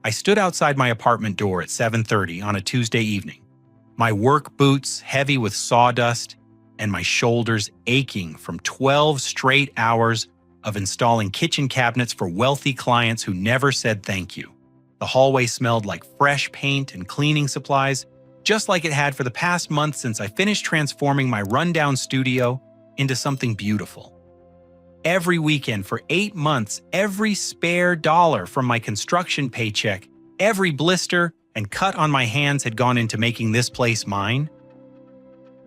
I stood outside my apartment door at 7:30 on a Tuesday evening, my work boots heavy with sawdust and my shoulders aching from 12 straight hours of installing kitchen cabinets for wealthy clients who never said thank you. The hallway smelled like fresh paint and cleaning supplies, just like it had for the past month since I finished transforming my rundown studio into something beautiful. Every weekend for 8 months, every spare dollar from my construction paycheck, every blister and cut on my hands had gone into making this place mine.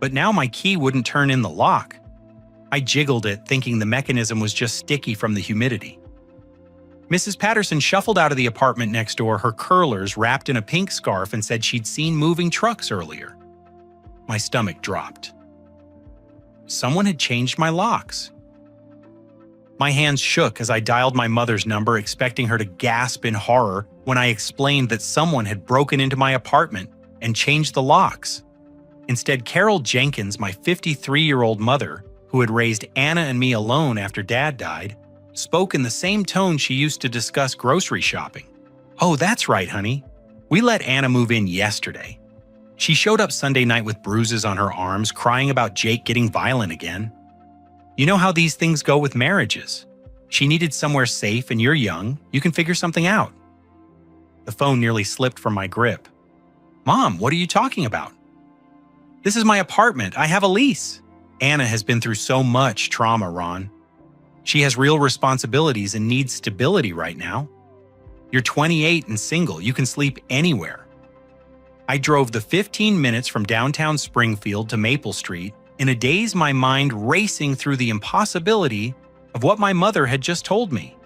But now my key wouldn't turn in the lock. I jiggled it, thinking the mechanism was just sticky from the humidity. Mrs. Patterson shuffled out of the apartment next door, her curlers wrapped in a pink scarf, and said she'd seen moving trucks earlier. My stomach dropped. Someone had changed my locks. My hands shook as I dialed my mother's number, expecting her to gasp in horror when I explained that someone had broken into my apartment and changed the locks. Instead, Carol Jenkins, my 53-year-old mother, who had raised Anna and me alone after Dad died, spoke in the same tone she used to discuss grocery shopping. "Oh, that's right, honey. We let Anna move in yesterday. She showed up Sunday night with bruises on her arms, crying about Jake getting violent again. You know how these things go with marriages. She needed somewhere safe and you're young. You can figure something out." The phone nearly slipped from my grip. "Mom, what are you talking about?" "This is my apartment. I have a lease." Anna has been through so much trauma, Ron. She has real responsibilities and needs stability right now. You're 28 and single. You can sleep anywhere. I drove the 15 minutes from downtown Springfield to Maple Street in a daze, my mind racing through the impossibility of what my mother had just told me.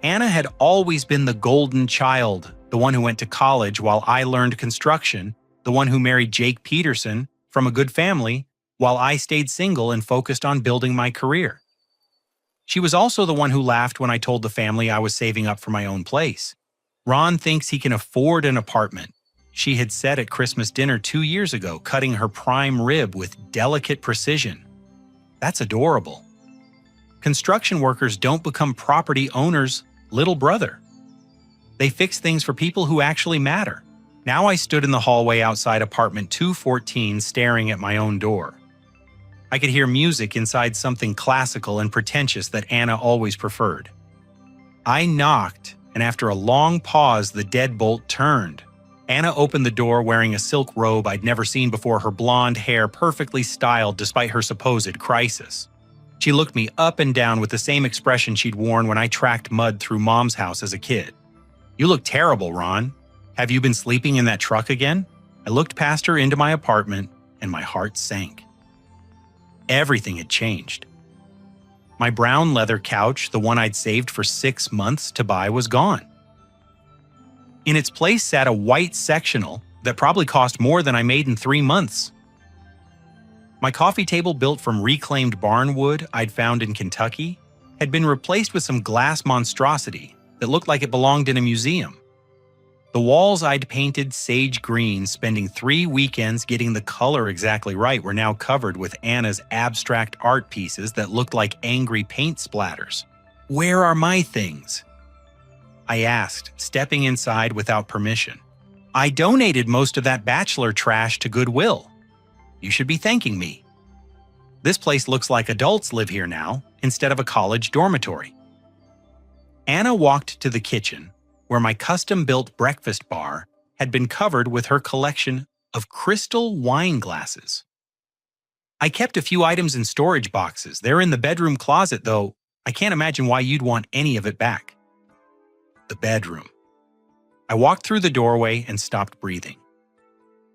Anna had always been the golden child, the one who went to college while I learned construction, the one who married Jake Peterson from a good family, while I stayed single and focused on building my career. She was also the one who laughed when I told the family I was saving up for my own place. "Ron thinks he can afford an apartment," she had said at Christmas dinner 2 years ago, cutting her prime rib with delicate precision. That's adorable. Construction workers don't become property owners' little brother. They fix things for people who actually matter. Now I stood in the hallway outside apartment 214, staring at my own door. I could hear music inside, something classical and pretentious that Anna always preferred. I knocked, and after a long pause, the deadbolt turned. Anna opened the door wearing a silk robe I'd never seen before, her blonde hair perfectly styled despite her supposed crisis. She looked me up and down with the same expression she'd worn when I tracked mud through Mom's house as a kid. "You look terrible, Ron. Have you been sleeping in that truck again?" I looked past her into my apartment, and my heart sank. Everything had changed. My brown leather couch, the one I'd saved for 6 months to buy, was gone. In its place sat a white sectional that probably cost more than I made in 3 months. My coffee table, built from reclaimed barn wood I'd found in Kentucky, had been replaced with some glass monstrosity that looked like it belonged in a museum. The walls I'd painted sage green, spending 3 weekends getting the color exactly right, were now covered with Anna's abstract art pieces that looked like angry paint splatters. "Where are my things?" I asked, stepping inside without permission. "I donated most of that bachelor trash to Goodwill. You should be thanking me. This place looks like adults live here now, instead of a college dormitory." Anna walked to the kitchen, where my custom-built breakfast bar had been covered with her collection of crystal wine glasses. "I kept a few items in storage boxes. They're in the bedroom closet, though. I can't imagine why you'd want any of it back." The bedroom. I walked through the doorway and stopped breathing.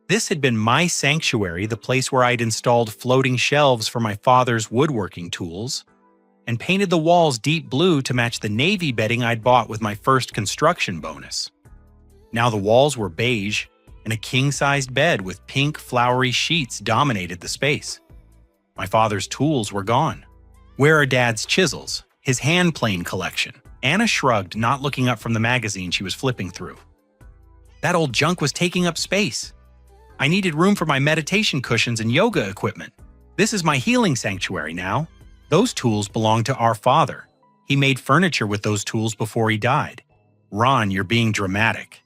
This had been my sanctuary, the place where I'd installed floating shelves for my father's woodworking tools, and painted the walls deep blue to match the navy bedding I'd bought with my first construction bonus. Now the walls were beige, and a king-sized bed with pink flowery sheets dominated the space. My father's tools were gone. "Where are Dad's chisels? His hand plane collection?" Anna shrugged, not looking up from the magazine she was flipping through. "That old junk was taking up space. I needed room for my meditation cushions and yoga equipment. This is my healing sanctuary now. Those tools belong to our father. He made furniture with those tools before he died." "Ron, you're being dramatic."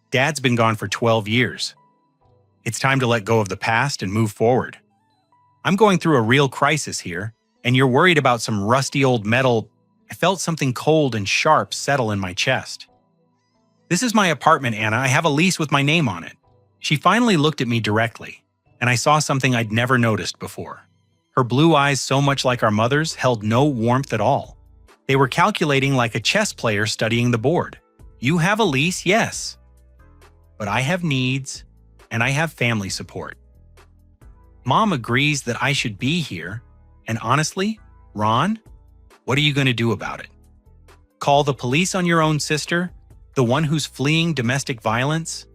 Dad's been gone for 12 years. It's time to let go of the past and move forward. I'm going through a real crisis here, and you're worried about some rusty old metal. I felt something cold and sharp settle in my chest. This is my apartment, Anna. I have a lease with my name on it. She finally looked at me directly, and I saw something I'd never noticed before. Her blue eyes, so much like our mother's, held no warmth at all. They were calculating like a chess player studying the board. You have a lease, yes. But I have needs, and I have family support. Mom agrees that I should be here, and honestly, Ron, what are you going to do about it? Call the police on your own sister, the one who's fleeing domestic violence?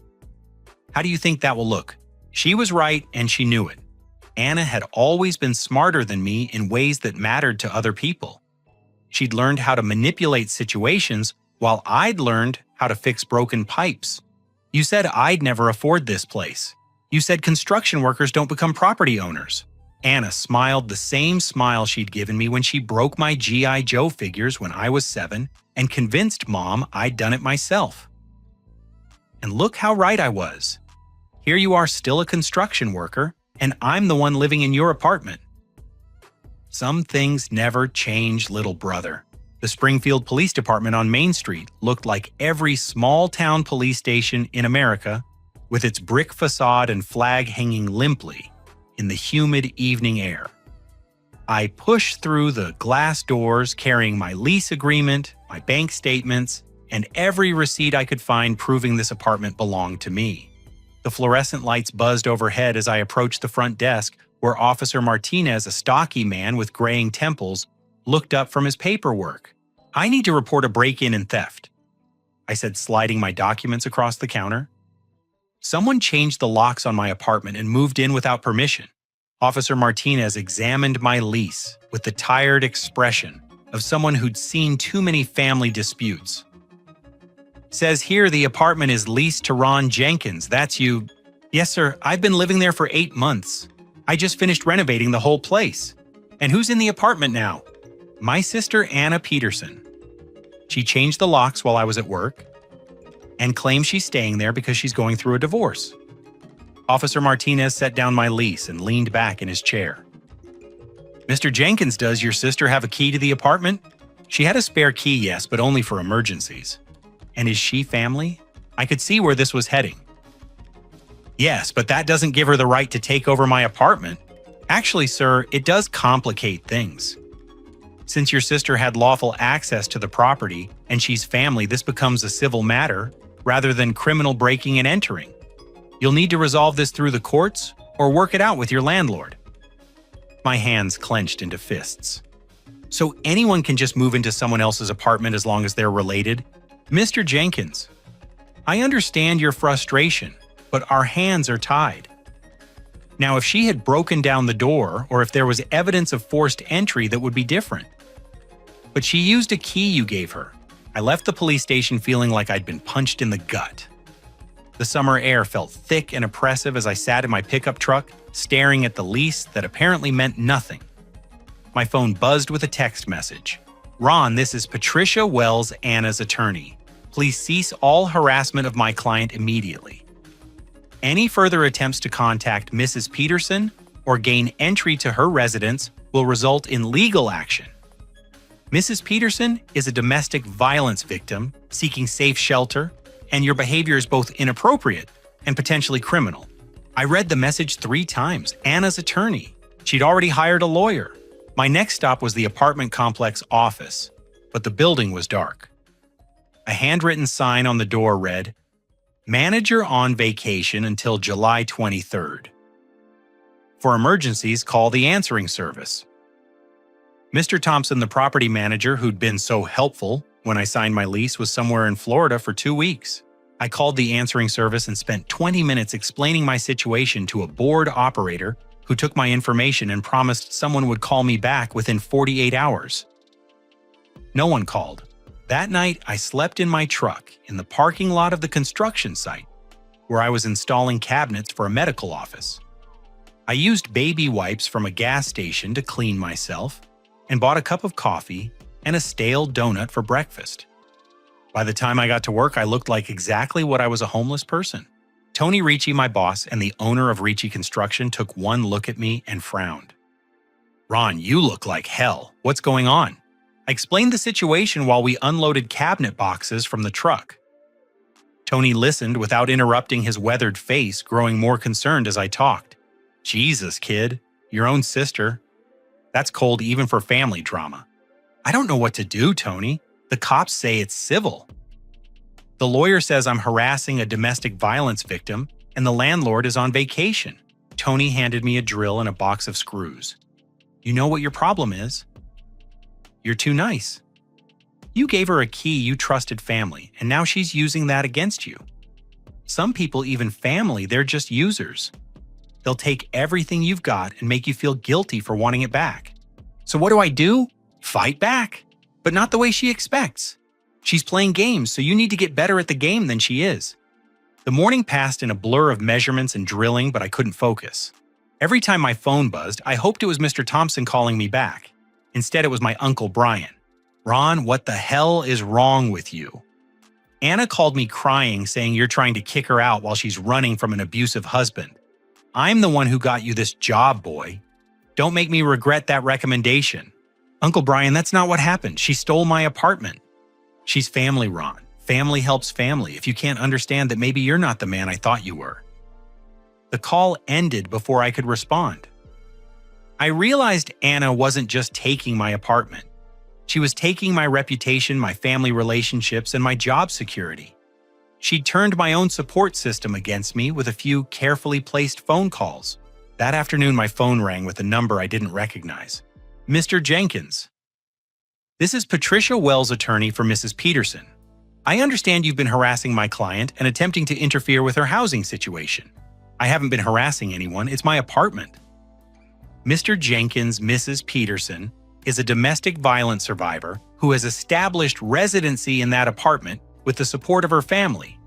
How do you think that will look? She was right, and she knew it. Anna had always been smarter than me in ways that mattered to other people. She'd learned how to manipulate situations while I'd learned how to fix broken pipes. You said I'd never afford this place. You said construction workers don't become property owners. Anna smiled the same smile she'd given me when she broke my G.I. Joe figures when I was 7 and convinced Mom I'd done it myself. And look how right I was. Here you are, still a construction worker, and I'm the one living in your apartment. Some things never change, little brother. The Springfield Police Department on Main Street looked like every small-town police station in America, with its brick facade and flag hanging limply in the humid evening air. I pushed through the glass doors carrying my lease agreement, my bank statements, and every receipt I could find proving this apartment belonged to me. The fluorescent lights buzzed overhead as I approached the front desk, where Officer Martinez, a stocky man with graying temples, looked up from his paperwork. I need to report a break-in and theft, I said, sliding my documents across the counter. Someone changed the locks on my apartment and moved in without permission. Officer Martinez examined my lease with the tired expression of someone who'd seen too many family disputes. Says here the apartment is leased to Ron Jenkins. That's you. Yes, sir. I've been living there for 8 months. I just finished renovating the whole place. And who's in the apartment now? My sister, Anna Peterson. She changed the locks while I was at work and claims she's staying there because she's going through a divorce. Officer Martinez set down my lease and leaned back in his chair. Mr. Jenkins, does your sister have a key to the apartment? She had a spare key, yes, but only for emergencies. And is she family? I could see where this was heading. Yes, but that doesn't give her the right to take over my apartment. Actually, sir, it does complicate things. Since your sister had lawful access to the property and she's family, this becomes a civil matter rather than criminal breaking and entering. You'll need to resolve this through the courts or work it out with your landlord. My hands clenched into fists. So anyone can just move into someone else's apartment as long as they're related? Mr. Jenkins, I understand your frustration, but our hands are tied. Now, if she had broken down the door or if there was evidence of forced entry, that would be different. But she used a key you gave her. I left the police station feeling like I'd been punched in the gut. The summer air felt thick and oppressive as I sat in my pickup truck, staring at the lease that apparently meant nothing. My phone buzzed with a text message. Ron, this is Patricia Wells, Anna's attorney. Please cease all harassment of my client immediately. Any further attempts to contact Mrs. Peterson or gain entry to her residence will result in legal action. Mrs. Peterson is a domestic violence victim seeking safe shelter, and your behavior is both inappropriate and potentially criminal. I read the message 3 times. Anna's attorney. She'd already hired a lawyer. My next stop was the apartment complex office, but the building was dark. A handwritten sign on the door read, "Manager on vacation until July 23rd. For emergencies, call the answering service." Mr. Thompson, the property manager who'd been so helpful when I signed my lease, was somewhere in Florida for 2 weeks. I called the answering service and spent 20 minutes explaining my situation to a bored operator who took my information and promised someone would call me back within 48 hours. No one called. That night, I slept in my truck in the parking lot of the construction site, where I was installing cabinets for a medical office. I used baby wipes from a gas station to clean myself and bought a cup of coffee and a stale donut for breakfast. By the time I got to work, I looked like exactly what I was, a homeless person. Tony Ricci, my boss and the owner of Ricci Construction, took one look at me and frowned. "Ron, you look like hell. What's going on?" I explained the situation while we unloaded cabinet boxes from the truck. Tony listened without interrupting, his weathered face growing more concerned as I talked. "Jesus, kid, your own sister. That's cold even for family drama." "I don't know what to do, Tony. The cops say it's civil. The lawyer says I'm harassing a domestic violence victim and the landlord is on vacation." Tony handed me a drill and a box of screws. "You know what your problem is? You're too nice. You gave her a key you trusted family, and now she's using that against you. Some people, even family, they're just users. They'll take everything you've got and make you feel guilty for wanting it back. So what do? Fight back, but not the way she expects. She's playing games, so you need to get better at the game than she is." The morning passed in a blur of measurements and drilling, but I couldn't focus. Every time my phone buzzed, I hoped it was Mr. Thompson calling me back. Instead, it was my Uncle Brian. "Ron, what the hell is wrong with you?" Anna called me crying, saying you're trying to kick her out while she's running from an abusive husband. "I'm the one who got you this job, boy. Don't make me regret that recommendation." "Uncle Brian, that's not what happened. She stole my apartment." "She's family, Ron. Family helps family. If you can't understand that, maybe you're not the man I thought you were." The call ended before I could respond. I realized Anna wasn't just taking my apartment. She was taking my reputation, my family relationships, and my job security. She'd turned my own support system against me with a few carefully placed phone calls. That afternoon, my phone rang with a number I didn't recognize. "Mr. Jenkins. This is Patricia Wells, attorney for Mrs. Peterson. I understand you've been harassing my client and attempting to interfere with her housing situation." "I haven't been harassing anyone. It's my apartment." Mr. Jenkins, Mrs. Peterson, is a domestic violence survivor who has established residency in that apartment with the support of her family.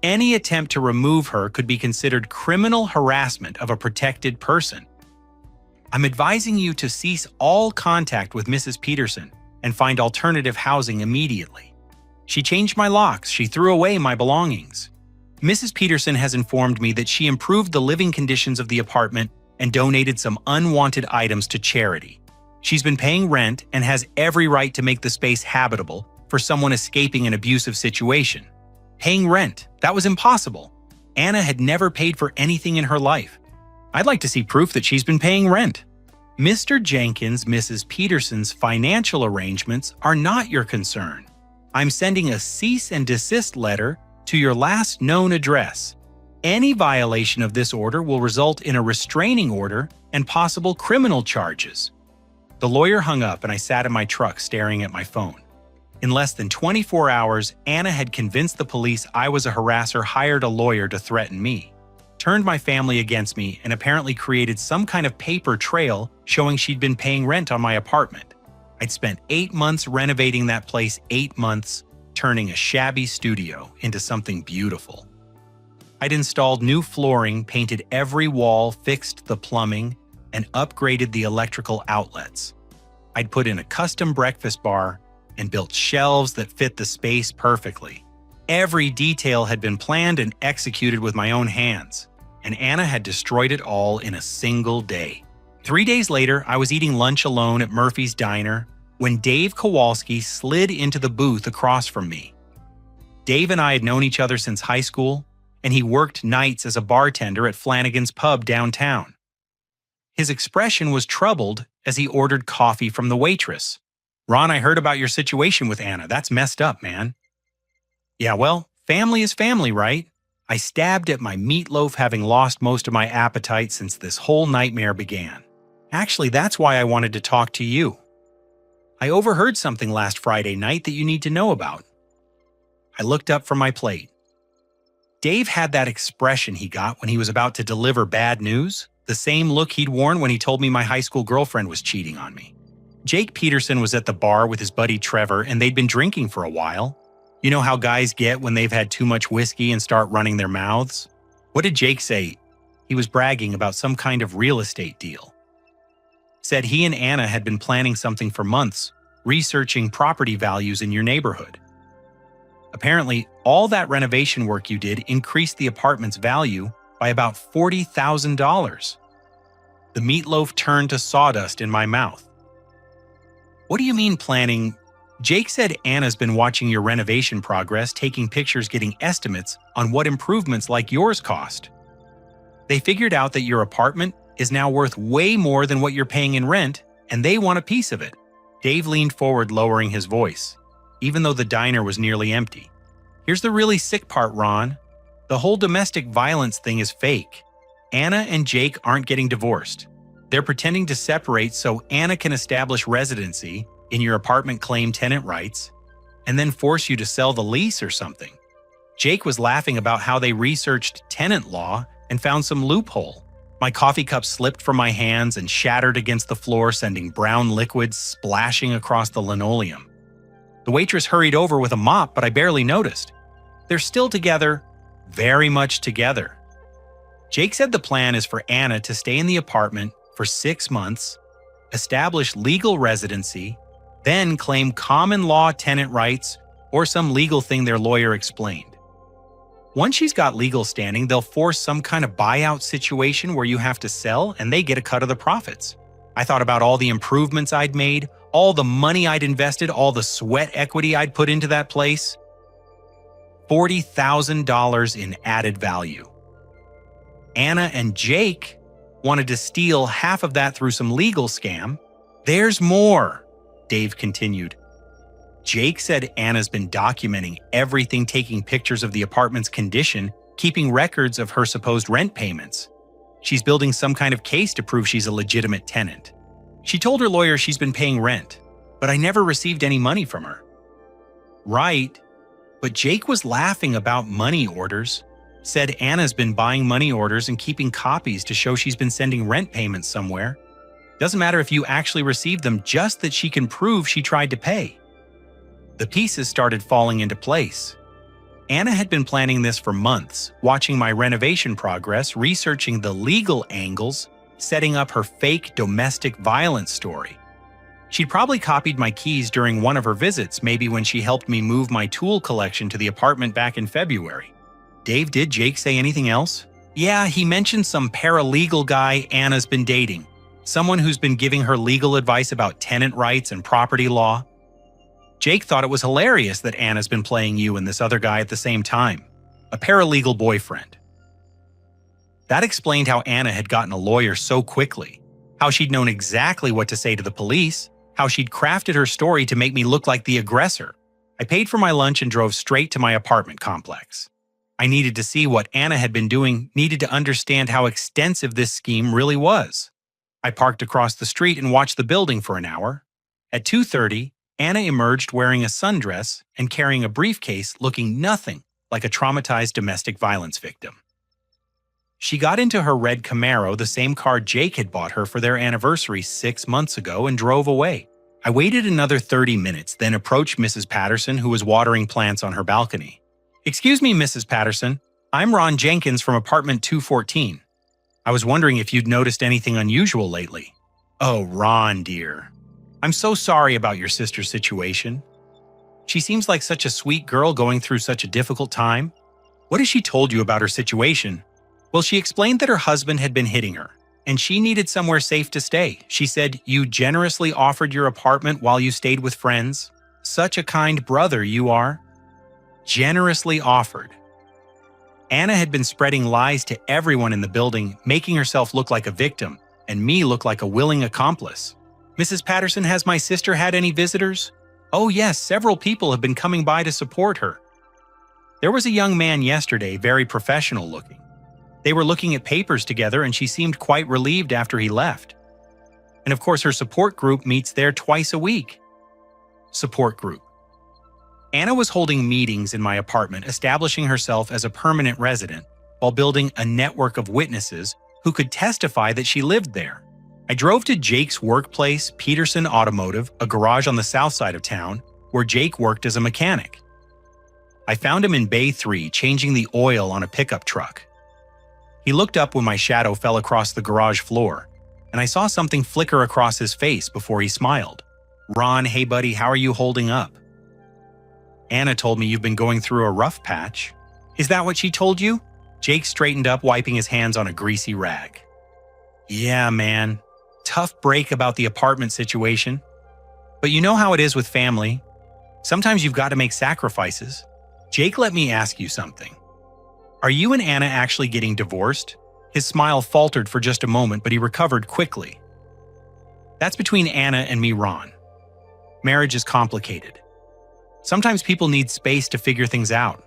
Any attempt to remove her could be considered criminal harassment of a protected person. I'm advising you to cease all contact with Mrs. Peterson and find alternative housing immediately. She changed my locks. She threw away my belongings. Mrs. Peterson has informed me that she improved the living conditions of the apartment and donated some unwanted items to charity. She's been paying rent and has every right to make the space habitable for someone escaping an abusive situation. Paying rent, that was impossible. Anna had never paid for anything in her life. I'd like to see proof that she's been paying rent. Mr. Jenkins, Mrs. Peterson's financial arrangements are not your concern. I'm sending a cease and desist letter to your last known address. Any violation of this order will result in a restraining order and possible criminal charges. The lawyer hung up and I sat in my truck staring at my phone. In less than 24 hours, Anna had convinced the police I was a harasser, hired a lawyer to threaten me, turned my family against me, and apparently created some kind of paper trail showing she'd been paying rent on my apartment. I'd spent 8 months renovating that place, 8 months turning a shabby studio into something beautiful. I'd installed new flooring, painted every wall, fixed the plumbing, and upgraded the electrical outlets. I'd put in a custom breakfast bar and built shelves that fit the space perfectly. Every detail had been planned and executed with my own hands, and Anna had destroyed it all in a single day. 3 days later, I was eating lunch alone at Murphy's Diner when Dave Kowalski slid into the booth across from me. Dave and I had known each other since high school, and he worked nights as a bartender at Flanagan's Pub downtown. His expression was troubled as he ordered coffee from the waitress. "Ron, I heard about your situation with Anna. That's messed up, man." "Yeah, well, family is family, right?" I stabbed at my meatloaf, having lost most of my appetite since this whole nightmare began. "Actually, that's why I wanted to talk to you. I overheard something last Friday night that you need to know about." I looked up from my plate. Dave had that expression he got when he was about to deliver bad news, the same look he'd worn when he told me my high school girlfriend was cheating on me. Jake Peterson was at the bar with his buddy Trevor, and they'd been drinking for a while. You know how guys get when they've had too much whiskey and start running their mouths? What did Jake say? He was bragging about some kind of real estate deal. Said he and Anna had been planning something for months, researching property values in your neighborhood. Apparently, all that renovation work you did increased the apartment's value by about $40,000. The meatloaf turned to sawdust in my mouth. What do you mean planning? Jake said Anna's been watching your renovation progress, taking pictures, getting estimates on what improvements like yours cost. They figured out that your apartment is now worth way more than what you're paying in rent, and they want a piece of it. Dave leaned forward, lowering his voice, even though the diner was nearly empty. Here's the really sick part, Ron. The whole domestic violence thing is fake. Anna and Jake aren't getting divorced. They're pretending to separate so Anna can establish residency in your apartment, claim tenant rights, and then force you to sell the lease or something. Jake was laughing about how they researched tenant law and found some loophole. My coffee cup slipped from my hands and shattered against the floor, sending brown liquids splashing across the linoleum. The waitress hurried over with a mop, but I barely noticed. They're still together, very much together. Jake said the plan is for Anna to stay in the apartment for 6 months, establish legal residency, then claim common law tenant rights or some legal thing their lawyer explained. Once she's got legal standing, they'll force some kind of buyout situation where you have to sell and they get a cut of the profits. I thought about all the improvements I'd made, all the money I'd invested, all the sweat equity I'd put into that place. $40,000 in added value. Anna and Jake wanted to steal half of that through some legal scam. There's more, Dave continued. Jake said Anna's been documenting everything, taking pictures of the apartment's condition, keeping records of her supposed rent payments. She's building some kind of case to prove she's a legitimate tenant. She told her lawyer she's been paying rent, but I never received any money from her. Right, but Jake was laughing about money orders, said Anna's been buying money orders and keeping copies to show she's been sending rent payments somewhere. Doesn't matter if you actually received them, just that she can prove she tried to pay. The pieces started falling into place. Anna had been planning this for months, watching my renovation progress, researching the legal angles, setting up her fake domestic violence story. She'd probably copied my keys during one of her visits, maybe when she helped me move my tool collection to the apartment back in February. Dave, did Jake say anything else? Yeah, he mentioned some paralegal guy Anna's been dating. Someone who's been giving her legal advice about tenant rights and property law. Jake thought it was hilarious that Anna's been playing you and this other guy at the same time. A paralegal boyfriend. That explained how Anna had gotten a lawyer so quickly. How she'd known exactly what to say to the police. How she'd crafted her story to make me look like the aggressor. I paid for my lunch and drove straight to my apartment complex. I needed to see what Anna had been doing, needed to understand how extensive this scheme really was. I parked across the street and watched the building for an hour. At 2:30, Anna emerged wearing a sundress and carrying a briefcase, looking nothing like a traumatized domestic violence victim. She got into her red Camaro, the same car Jake had bought her for their anniversary 6 months ago, and drove away. I waited another 30 minutes, then approached Mrs. Patterson, who was watering plants on her balcony. Excuse me, Mrs. Patterson. I'm Ron Jenkins from apartment 214. I was wondering if you'd noticed anything unusual lately. Oh, Ron, dear. I'm so sorry about your sister's situation. She seems like such a sweet girl going through such a difficult time. What has she told you about her situation? Well, she explained that her husband had been hitting her, and she needed somewhere safe to stay. She said you generously offered your apartment while you stayed with friends. Such a kind brother you are. Generously offered. Anna had been spreading lies to everyone in the building, making herself look like a victim, and me look like a willing accomplice. Mrs. Patterson, has my sister had any visitors? Oh yes, several people have been coming by to support her. There was a young man yesterday, very professional looking. They were looking at papers together and she seemed quite relieved after he left. And of course her support group meets there twice a week. Support group. Anna was holding meetings in my apartment, establishing herself as a permanent resident while building a network of witnesses who could testify that she lived there. I drove to Jake's workplace, Peterson Automotive, a garage on the south side of town, where Jake worked as a mechanic. I found him in Bay 3 changing the oil on a pickup truck. He looked up when my shadow fell across the garage floor, and I saw something flicker across his face before he smiled. Ron, hey buddy, how are you holding up? Anna told me you've been going through a rough patch. Is that what she told you? Jake straightened up, wiping his hands on a greasy rag. Yeah, man. Tough break about the apartment situation. But you know how it is with family. Sometimes you've got to make sacrifices. Jake, let me ask you something. Are you and Anna actually getting divorced? His smile faltered for just a moment, but he recovered quickly. That's between Anna and me, Ron. Marriage is complicated. Sometimes people need space to figure things out.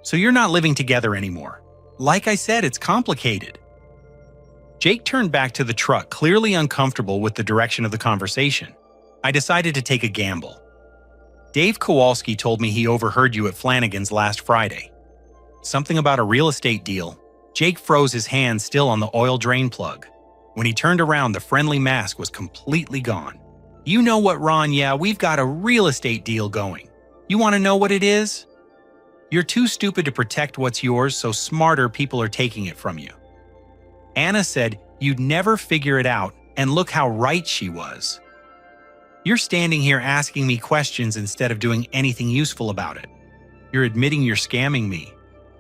So you're not living together anymore. Like I said, it's complicated. Jake turned back to the truck, clearly uncomfortable with the direction of the conversation. I decided to take a gamble. Dave Kowalski told me he overheard you at Flanagan's last Friday. Something about a real estate deal. Jake froze his hand still on the oil drain plug. When he turned around, the friendly mask was completely gone. You know what, Ron? Yeah, we've got a real estate deal going. You want to know what it is? You're too stupid to protect what's yours, so smarter people are taking it from you. Anna said you'd never figure it out, and look how right she was. You're standing here asking me questions instead of doing anything useful about it. You're admitting you're scamming me.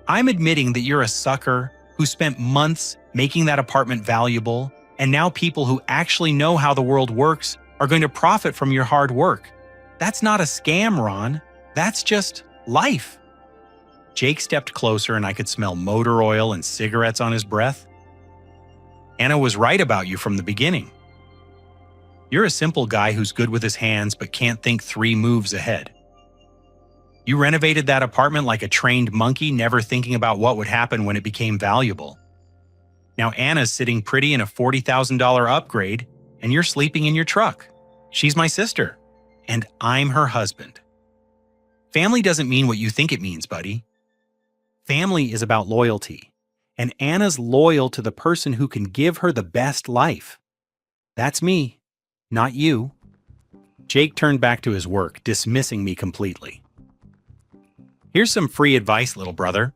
I'm admitting that you're a sucker who spent months making that apartment valuable, and now people who actually know how the world works are going to profit from your hard work. That's not a scam, Ron. That's just life. Jake stepped closer and I could smell motor oil and cigarettes on his breath. Anna was right about you from the beginning. You're a simple guy who's good with his hands but can't think 3 moves ahead. You renovated that apartment like a trained monkey, never thinking about what would happen when it became valuable. Now Anna's sitting pretty in a $40,000 upgrade, and you're sleeping in your truck. She's my sister, and I'm her husband. Family doesn't mean what you think it means, buddy. Family is about loyalty, and Anna's loyal to the person who can give her the best life. That's me, not you. Jake turned back to his work, dismissing me completely. Here's some free advice, little brother.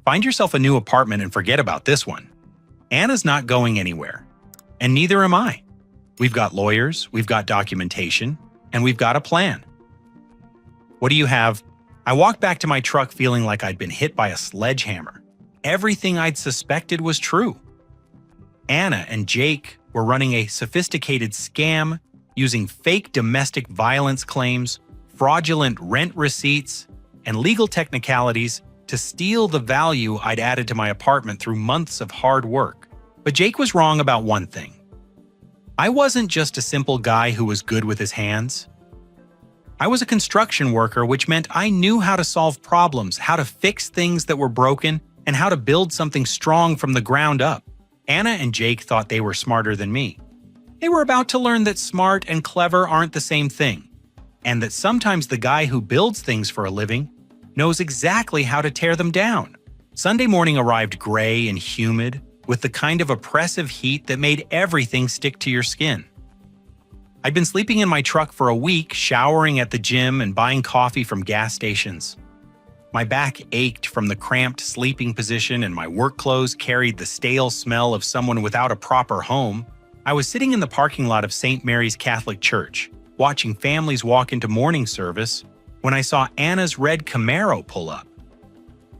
Find yourself a new apartment and forget about this one. Anna's not going anywhere, and neither am I. We've got lawyers, we've got documentation, and we've got a plan. What do you have? I walked back to my truck feeling like I'd been hit by a sledgehammer. Everything I'd suspected was true. Anna and Jake were running a sophisticated scam using fake domestic violence claims, fraudulent rent receipts, and legal technicalities to steal the value I'd added to my apartment through months of hard work. But Jake was wrong about one thing. I wasn't just a simple guy who was good with his hands. I was a construction worker, which meant I knew how to solve problems, how to fix things that were broken, and how to build something strong from the ground up. Anna and Jake thought they were smarter than me. They were about to learn that smart and clever aren't the same thing, and that sometimes the guy who builds things for a living knows exactly how to tear them down. Sunday morning arrived gray and humid, with the kind of oppressive heat that made everything stick to your skin. I'd been sleeping in my truck for a week, showering at the gym and buying coffee from gas stations. My back ached from the cramped sleeping position and my work clothes carried the stale smell of someone without a proper home. I was sitting in the parking lot of St. Mary's Catholic Church, watching families walk into morning service, when I saw Anna's red Camaro pull up.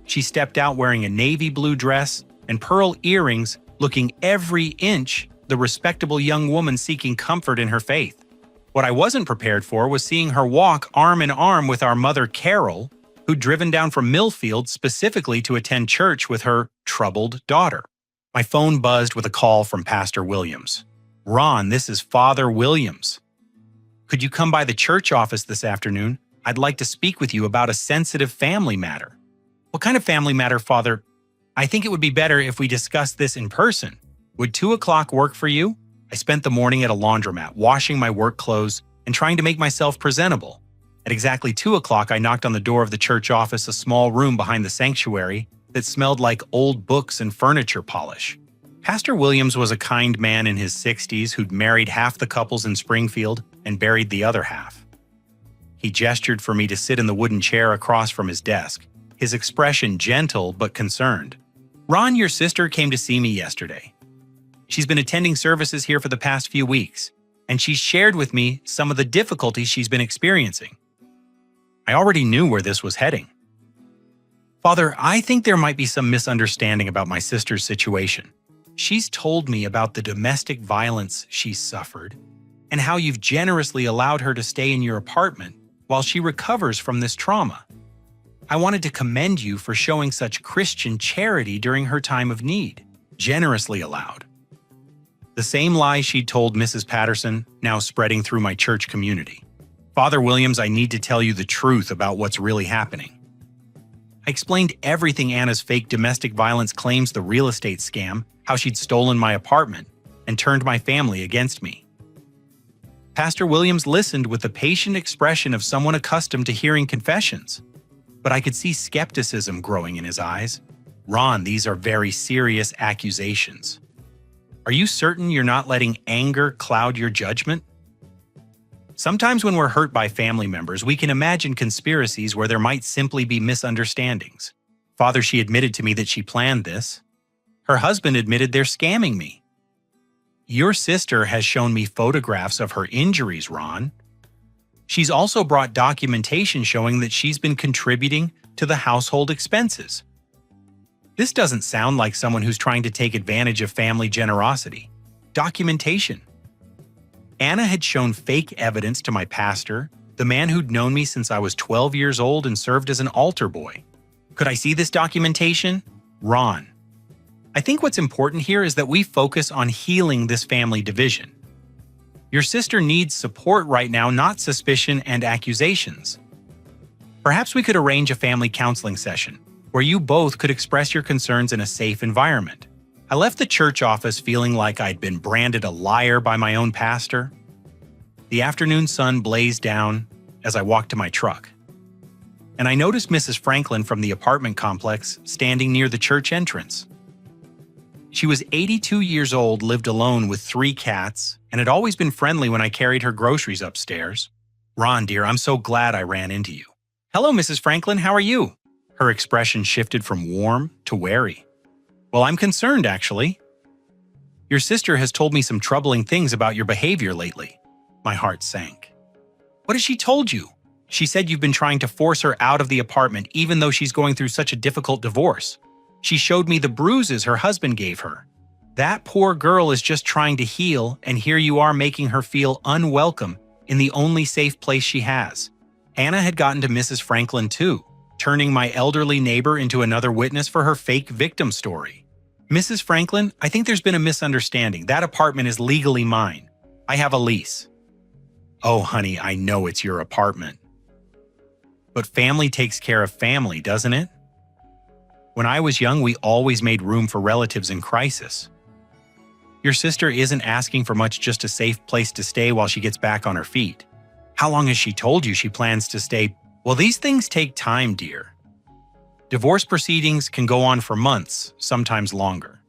She stepped out wearing a navy blue dress and pearl earrings, looking every inch the respectable young woman seeking comfort in her faith. What I wasn't prepared for was seeing her walk arm in arm with our mother Carol, who'd driven down from Millfield specifically to attend church with her troubled daughter. My phone buzzed with a call from Pastor Williams. Ron, this is Father Williams. Could you come by the church office this afternoon? I'd like to speak with you about a sensitive family matter. What kind of family matter, Father? I think it would be better if we discussed this in person. Would 2 o'clock work for you? I spent the morning at a laundromat, washing my work clothes and trying to make myself presentable. At exactly 2 o'clock, I knocked on the door of the church office, a small room behind the sanctuary that smelled like old books and furniture polish. Pastor Williams was a kind man in his 60s who'd married half the couples in Springfield and buried the other half. He gestured for me to sit in the wooden chair across from his desk, his expression gentle but concerned. Ron, your sister came to see me yesterday. She's been attending services here for the past few weeks, and she's shared with me some of the difficulties she's been experiencing. I already knew where this was heading. Father, I think there might be some misunderstanding about my sister's situation. She's told me about the domestic violence she's suffered and how you've generously allowed her to stay in your apartment while she recovers from this trauma. I wanted to commend you for showing such Christian charity during her time of need. Generously allowed. The same lie she'd told Mrs. Patterson, now spreading through my church community. Father Williams, I need to tell you the truth about what's really happening. I explained everything Anna's fake domestic violence claims, the real estate scam, how she'd stolen my apartment, and turned my family against me. Pastor Williams listened with the patient expression of someone accustomed to hearing confessions, but I could see skepticism growing in his eyes. Ron, these are very serious accusations. Are you certain you're not letting anger cloud your judgment? Sometimes when we're hurt by family members, we can imagine conspiracies where there might simply be misunderstandings. Father, she admitted to me that she planned this. Her husband admitted they're scamming me. Your sister has shown me photographs of her injuries, Ron. She's also brought documentation showing that she's been contributing to the household expenses. This doesn't sound like someone who's trying to take advantage of family generosity. Documentation. Anna had shown fake evidence to my pastor, the man who'd known me since I was 12 years old and served as an altar boy. Could I see this documentation? Ron. I think what's important here is that we focus on healing this family division. Your sister needs support right now, not suspicion and accusations. Perhaps we could arrange a family counseling session where you both could express your concerns in a safe environment. I left the church office feeling like I'd been branded a liar by my own pastor. The afternoon sun blazed down as I walked to my truck, and I noticed Mrs. Franklin from the apartment complex standing near the church entrance. She was 82 years old, lived alone with 3 cats, and had always been friendly when I carried her groceries upstairs. Ron, dear, I'm so glad I ran into you. Hello, Mrs. Franklin, how are you? Her expression shifted from warm to wary. Well, I'm concerned, actually. Your sister has told me some troubling things about your behavior lately. My heart sank. What has she told you? She said you've been trying to force her out of the apartment even though she's going through such a difficult divorce. She showed me the bruises her husband gave her. That poor girl is just trying to heal, and here you are making her feel unwelcome in the only safe place she has. Anna had gotten to Mrs. Franklin too, turning my elderly neighbor into another witness for her fake victim story. Mrs. Franklin, I think there's been a misunderstanding. That apartment is legally mine. I have a lease. Oh, honey, I know it's your apartment. But family takes care of family, doesn't it? When I was young, we always made room for relatives in crisis. Your sister isn't asking for much, just a safe place to stay while she gets back on her feet. How long has she told you she plans to stay? Well, these things take time, dear. Divorce proceedings can go on for months, sometimes longer.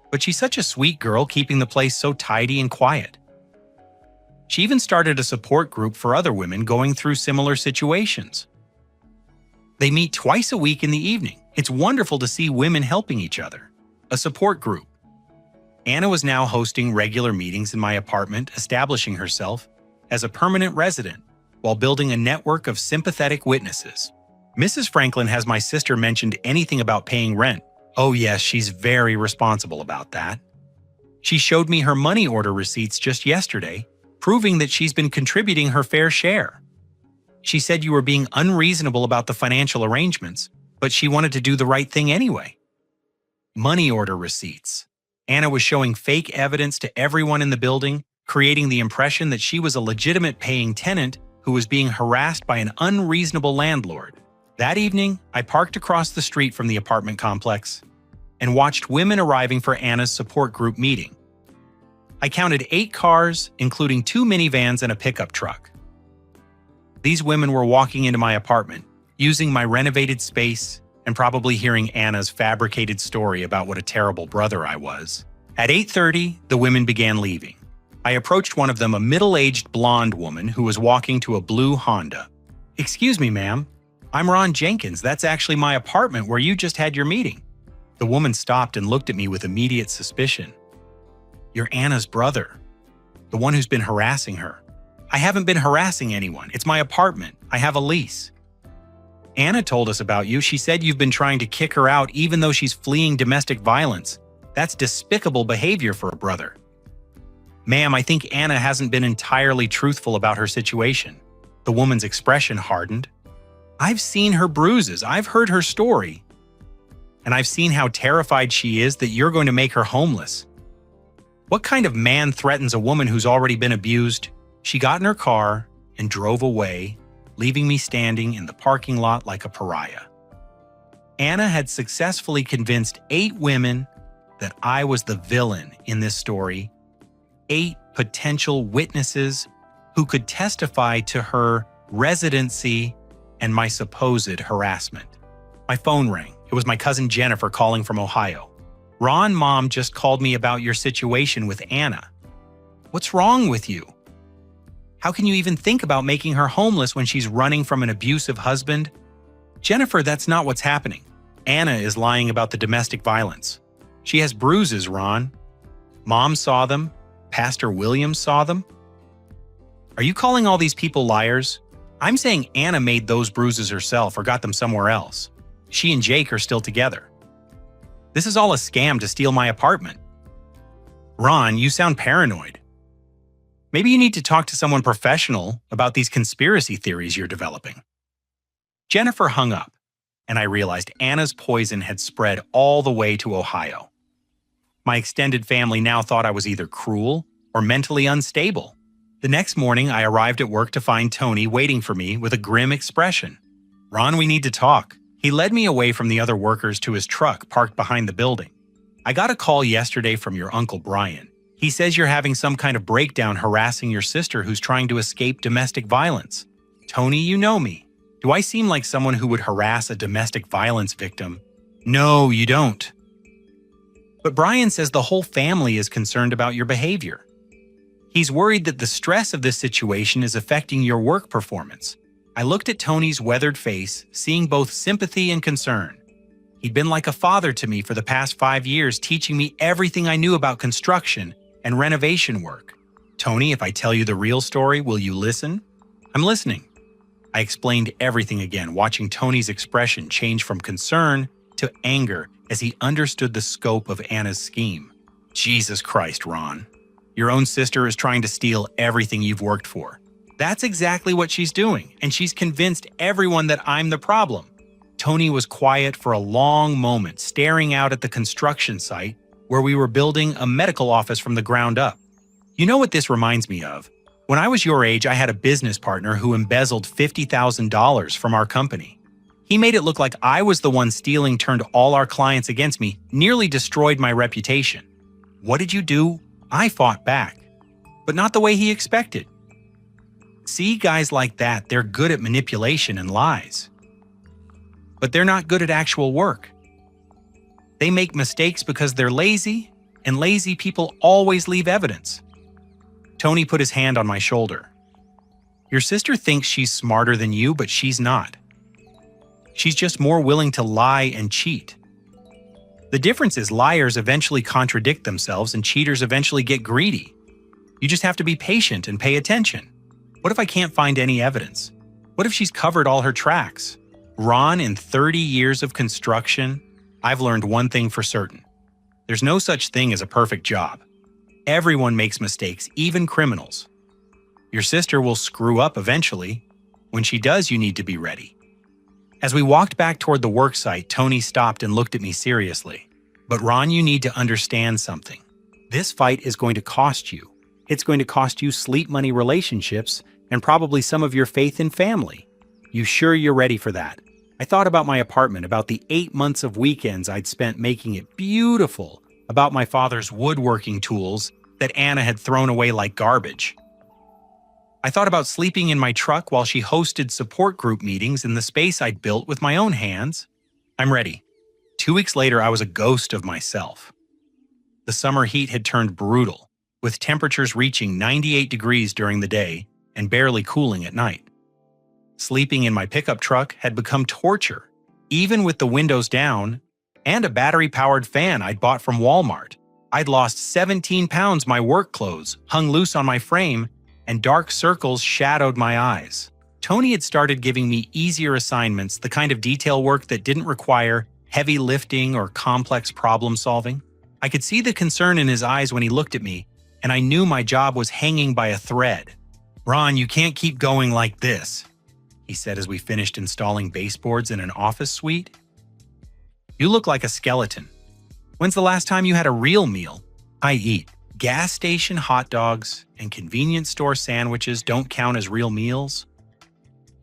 But she's such a sweet girl, keeping the place so tidy and quiet. She even started a support group for other women going through similar situations. They meet twice a week in the evening. It's wonderful to see women helping each other. A support group. Anna was now hosting regular meetings in my apartment, establishing herself as a permanent resident while building a network of sympathetic witnesses. Mrs. Franklin, has my sister mentioned anything about paying rent? Oh yes, she's very responsible about that. She showed me her money order receipts just yesterday, proving that she's been contributing her fair share. She said you were being unreasonable about the financial arrangements, but she wanted to do the right thing anyway. Money order receipts. Anna was showing fake evidence to everyone in the building, creating the impression that she was a legitimate paying tenant who was being harassed by an unreasonable landlord. That evening, I parked across the street from the apartment complex and watched women arriving for Anna's support group meeting. I counted 8 cars, including 2 minivans and a pickup truck. These women were walking into my apartment, using my renovated space and probably hearing Anna's fabricated story about what a terrible brother I was. At 8:30, the women began leaving. I approached one of them, a middle-aged blonde woman who was walking to a blue Honda. "Excuse me, ma'am. I'm Ron Jenkins. That's actually my apartment where you just had your meeting." The woman stopped and looked at me with immediate suspicion. "You're Anna's brother, the one who's been harassing her." I haven't been harassing anyone. It's my apartment. I have a lease. Anna told us about you. She said you've been trying to kick her out even though she's fleeing domestic violence. That's despicable behavior for a brother. Ma'am, I think Anna hasn't been entirely truthful about her situation. The woman's expression hardened. I've seen her bruises. I've heard her story. And I've seen how terrified she is that you're going to make her homeless. What kind of man threatens a woman who's already been abused? She got in her car and drove away, leaving me standing in the parking lot like a pariah. Anna had successfully convinced 8 women that I was the villain in this story, 8 potential witnesses who could testify to her residency and my supposed harassment. My phone rang. It was my cousin Jennifer calling from Ohio. Ron, Mom just called me about your situation with Anna. What's wrong with you? How can you even think about making her homeless when she's running from an abusive husband? Jennifer, that's not what's happening. Anna is lying about the domestic violence. She has bruises, Ron. Mom saw them. Pastor Williams saw them. Are you calling all these people liars? I'm saying Anna made those bruises herself or got them somewhere else. She and Jake are still together. This is all a scam to steal my apartment. Ron, you sound paranoid. Maybe you need to talk to someone professional about these conspiracy theories you're developing. Jennifer hung up, and I realized Anna's poison had spread all the way to Ohio. My extended family now thought I was either cruel or mentally unstable. The next morning, I arrived at work to find Tony waiting for me with a grim expression. Ron, we need to talk. He led me away from the other workers to his truck parked behind the building. I got a call yesterday from your Uncle Brian. He says you're having some kind of breakdown harassing your sister who's trying to escape domestic violence. Tony, you know me. Do I seem like someone who would harass a domestic violence victim? No, you don't. But Brian says the whole family is concerned about your behavior. He's worried that the stress of this situation is affecting your work performance. I looked at Tony's weathered face, seeing both sympathy and concern. He'd been like a father to me for the past 5 years, teaching me everything I knew about construction and renovation work. Tony, if I tell you the real story, will you listen? I'm listening. I explained everything again, watching Tony's expression change from concern to anger as he understood the scope of Anna's scheme. Jesus Christ, Ron. Your own sister is trying to steal everything you've worked for. That's exactly what she's doing, and she's convinced everyone that I'm the problem. Tony was quiet for a long moment, staring out at the construction site where we were building a medical office from the ground up. You know what this reminds me of? When I was your age, I had a business partner who embezzled $50,000 from our company. He made it look like I was the one stealing, turned all our clients against me, nearly destroyed my reputation. What did you do? I fought back, but not the way he expected. See, guys like that, they're good at manipulation and lies. But they're not good at actual work. They make mistakes because they're lazy, and lazy people always leave evidence. Tony put his hand on my shoulder. Your sister thinks she's smarter than you, but she's not. She's just more willing to lie and cheat. The difference is liars eventually contradict themselves and cheaters eventually get greedy. You just have to be patient and pay attention. What if I can't find any evidence? What if she's covered all her tracks? Ron, in 30 years of construction, I've learned one thing for certain. There's no such thing as a perfect job. Everyone makes mistakes, even criminals. Your sister will screw up eventually. When she does, you need to be ready. As we walked back toward the work site, Tony stopped and looked at me seriously. But Ron, you need to understand something. This fight is going to cost you. It's going to cost you sleep money, relationships, and probably some of your faith in family. You sure you're ready for that? I thought about my apartment, about the 8 months of weekends I'd spent making it beautiful, about my father's woodworking tools that Anna had thrown away like garbage. I thought about sleeping in my truck while she hosted support group meetings in the space I'd built with my own hands. I'm ready. 2 weeks later, I was a ghost of myself. The summer heat had turned brutal, with temperatures reaching 98 degrees during the day and barely cooling at night. Sleeping in my pickup truck had become torture, even with the windows down and a battery-powered fan I'd bought from Walmart. I'd lost 17 pounds. My work clothes hung loose on my frame, and dark circles shadowed my eyes. Tony had started giving me easier assignments, the kind of detail work that didn't require heavy lifting or complex problem solving. I could see the concern in his eyes when he looked at me, and I knew my job was hanging by a thread. "Ron, you can't keep going like this," he said as we finished installing baseboards in an office suite. "You look like a skeleton. When's the last time you had a real meal?" I eat. Gas station hot dogs and convenience store sandwiches don't count as real meals.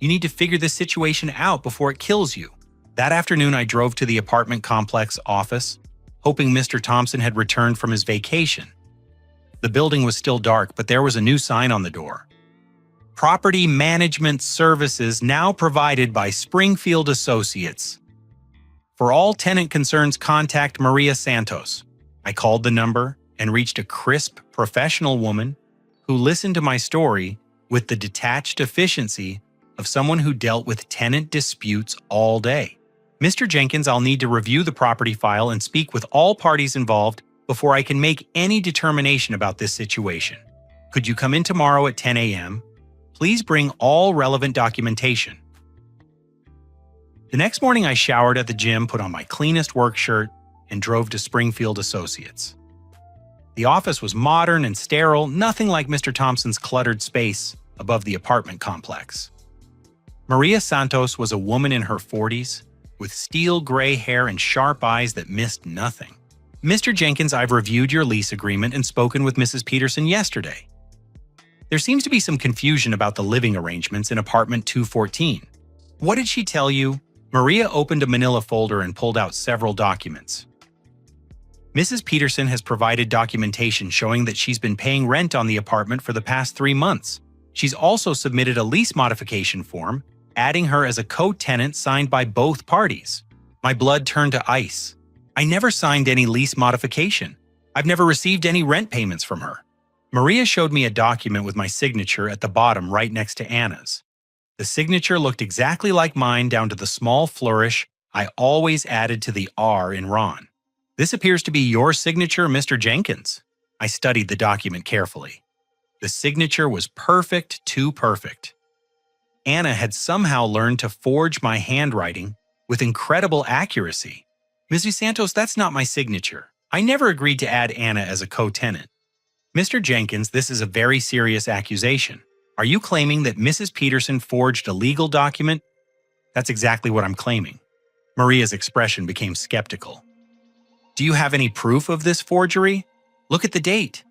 You need to figure this situation out before it kills you. That afternoon, I drove to the apartment complex office, hoping Mr. Thompson had returned from his vacation. The building was still dark, but there was a new sign on the door. "Property Management Services now provided by Springfield Associates. For all tenant concerns, contact Maria Santos." I called the number and reached a crisp, professional woman who listened to my story with the detached efficiency of someone who dealt with tenant disputes all day. "Mr. Jenkins, I'll need to review the property file and speak with all parties involved before I can make any determination about this situation. Could you come in tomorrow at 10 a.m.? Please bring all relevant documentation." The next morning, I showered at the gym, put on my cleanest work shirt, and drove to Springfield Associates. The office was modern and sterile, nothing like Mr. Thompson's cluttered space above the apartment complex. Maria Santos was a woman in her 40s, with steel gray hair and sharp eyes that missed nothing. "Mr. Jenkins, I've reviewed your lease agreement and spoken with Mrs. Peterson yesterday. There seems to be some confusion about the living arrangements in apartment 214. What did she tell you?" Maria opened a manila folder and pulled out several documents. "Mrs. Peterson has provided documentation showing that she's been paying rent on the apartment for the past 3 months. She's also submitted a lease modification form, adding her as a co-tenant signed by both parties." My blood turned to ice. I never signed any lease modification. I've never received any rent payments from her. Maria showed me a document with my signature at the bottom right next to Anna's. The signature looked exactly like mine down to the small flourish I always added to the R in Ron. "This appears to be your signature, Mr. Jenkins." I studied the document carefully. The signature was perfect, too perfect. Anna had somehow learned to forge my handwriting with incredible accuracy. "Mrs. Santos, that's not my signature. I never agreed to add Anna as a co-tenant." "Mr. Jenkins, this is a very serious accusation. Are you claiming that Mrs. Peterson forged a legal document?" "That's exactly what I'm claiming." Maria's expression became skeptical. "Do you have any proof of this forgery? Look at the date."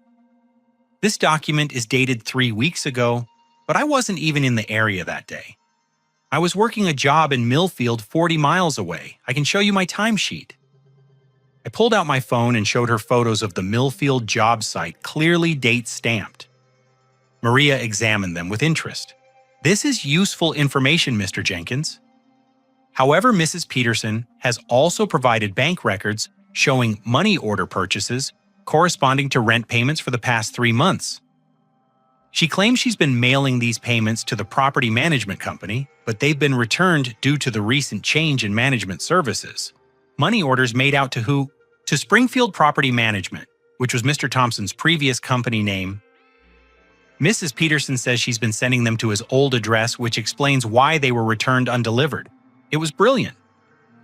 "This document is dated 3 weeks ago, but I wasn't even in the area that day. I was working a job in Millfield 40 miles away. I can show you my timesheet." I pulled out my phone and showed her photos of the Millfield job site, clearly date-stamped. Maria examined them with interest. "This is useful information, Mr. Jenkins. However, Mrs. Peterson has also provided bank records showing money order purchases corresponding to rent payments for the past 3 months. She claims she's been mailing these payments to the property management company, but they've been returned due to the recent change in management services. Money orders made out to who? To Springfield Property Management, which was Mr. Thompson's previous company name. Mrs. Peterson says she's been sending them to his old address, which explains why they were returned undelivered. It was brilliant.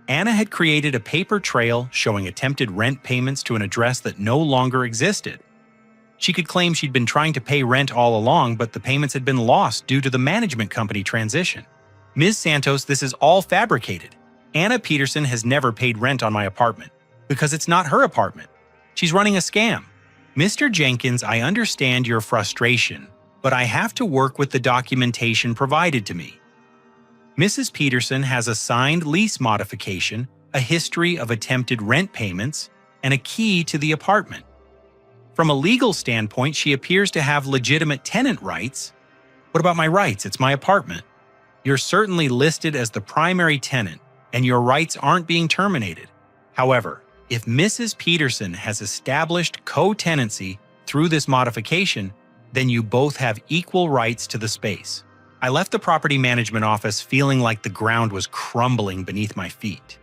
Anna had created a paper trail showing attempted rent payments to an address that no longer existed. She could claim she'd been trying to pay rent all along, but the payments had been lost due to the management company transition. "Ms. Santos, this is all fabricated. Anna Peterson has never paid rent on my apartment because it's not her apartment. She's running a scam." "Mr. Jenkins, I understand your frustration, but I have to work with the documentation provided to me. Mrs. Peterson has a signed lease modification, a history of attempted rent payments, and a key to the apartment. From a legal standpoint, she appears to have legitimate tenant rights. What about my rights? It's my apartment. You're certainly listed as the primary tenant, and your rights aren't being terminated. However, if Mrs. Peterson has established co-tenancy through this modification, then you both have equal rights to the space." I left the property management office feeling like the ground was crumbling beneath my feet.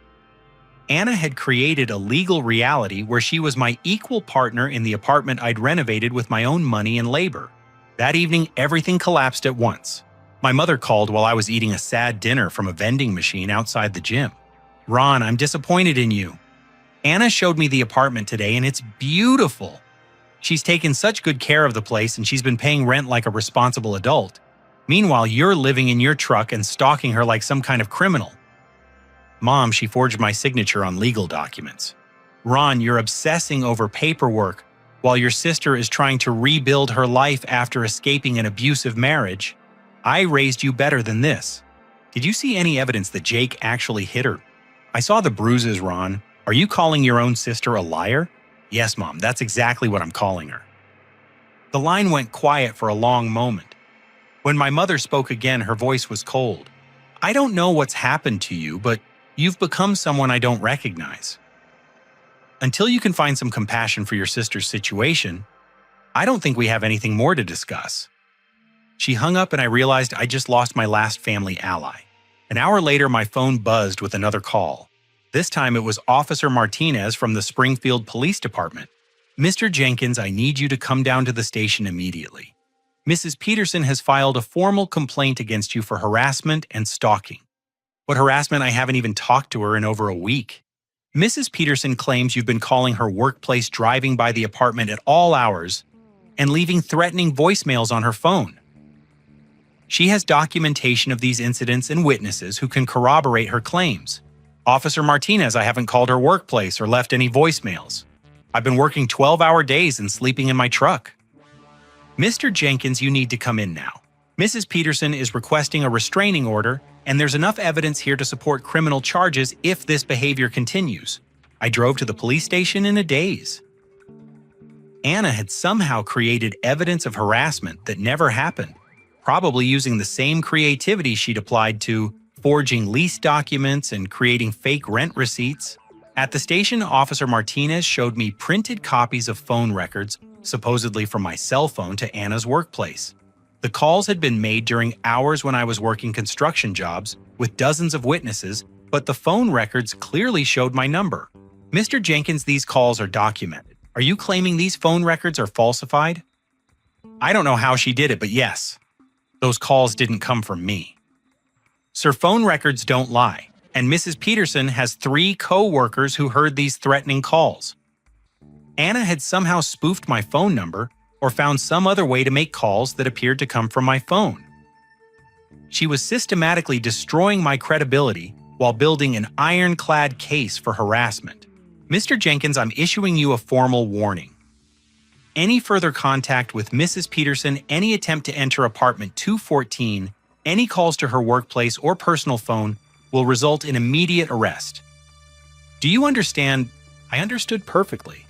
Anna had created a legal reality where she was my equal partner in the apartment I'd renovated with my own money and labor. That evening, everything collapsed at once. My mother called while I was eating a sad dinner from a vending machine outside the gym. "Ron, I'm disappointed in you. Anna showed me the apartment today and it's beautiful. She's taken such good care of the place and she's been paying rent like a responsible adult. Meanwhile, you're living in your truck and stalking her like some kind of criminal." "Mom, she forged my signature on legal documents." "Ron, you're obsessing over paperwork while your sister is trying to rebuild her life after escaping an abusive marriage. I raised you better than this." "Did you see any evidence that Jake actually hit her?" "I saw the bruises, Ron. Are you calling your own sister a liar?" "Yes, Mom, that's exactly what I'm calling her." The line went quiet for a long moment. When my mother spoke again, her voice was cold. "I don't know what's happened to you, but you've become someone I don't recognize. Until you can find some compassion for your sister's situation, I don't think we have anything more to discuss." She hung up and I realized I just lost my last family ally. An hour later, my phone buzzed with another call. This time it was Officer Martinez from the Springfield Police Department. "Mr. Jenkins, I need you to come down to the station immediately. Mrs. Peterson has filed a formal complaint against you for harassment and stalking." "What harassment? I haven't even talked to her in over a week." "Mrs. Peterson claims you've been calling her workplace, driving by the apartment at all hours, and leaving threatening voicemails on her phone. She has documentation of these incidents and witnesses who can corroborate her claims." "Officer Martinez, I haven't called her workplace or left any voicemails. I've been working 12-hour days and sleeping in my truck." "Mr. Jenkins, you need to come in now. Mrs. Peterson is requesting a restraining order, and there's enough evidence here to support criminal charges if this behavior continues. I drove to the police station in a daze." Anna had somehow created evidence of harassment that never happened, probably using the same creativity she'd applied to forging lease documents and creating fake rent receipts. At the station, Officer Martinez showed me printed copies of phone records, supposedly from my cell phone to Anna's workplace. The calls had been made during hours when I was working construction jobs with dozens of witnesses, but the phone records clearly showed my number. "Mr. Jenkins, these calls are documented. Are you claiming these phone records are falsified?" "I don't know how she did it, but yes. Those calls didn't come from me." "Sir, phone records don't lie, and Mrs. Peterson has 3 co-workers who heard these threatening calls. Anna had somehow spoofed my phone number or found some other way to make calls that appeared to come from my phone. She was systematically destroying my credibility while building an ironclad case for harassment. Mr. Jenkins, I'm issuing you a formal warning. Any further contact with Mrs. Peterson, any attempt to enter apartment 214, any calls to her workplace or personal phone will result in immediate arrest." "Do you understand?" I understood perfectly.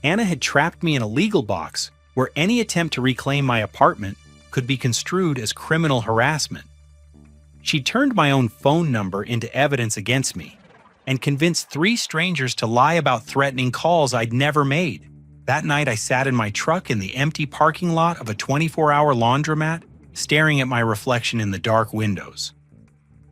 Anna had trapped me in a legal box where any attempt to reclaim my apartment could be construed as criminal harassment. She turned my own phone number into evidence against me and convinced 3 strangers to lie about threatening calls I'd never made. That night, I sat in my truck in the empty parking lot of a 24-hour laundromat, staring at my reflection in the dark windows.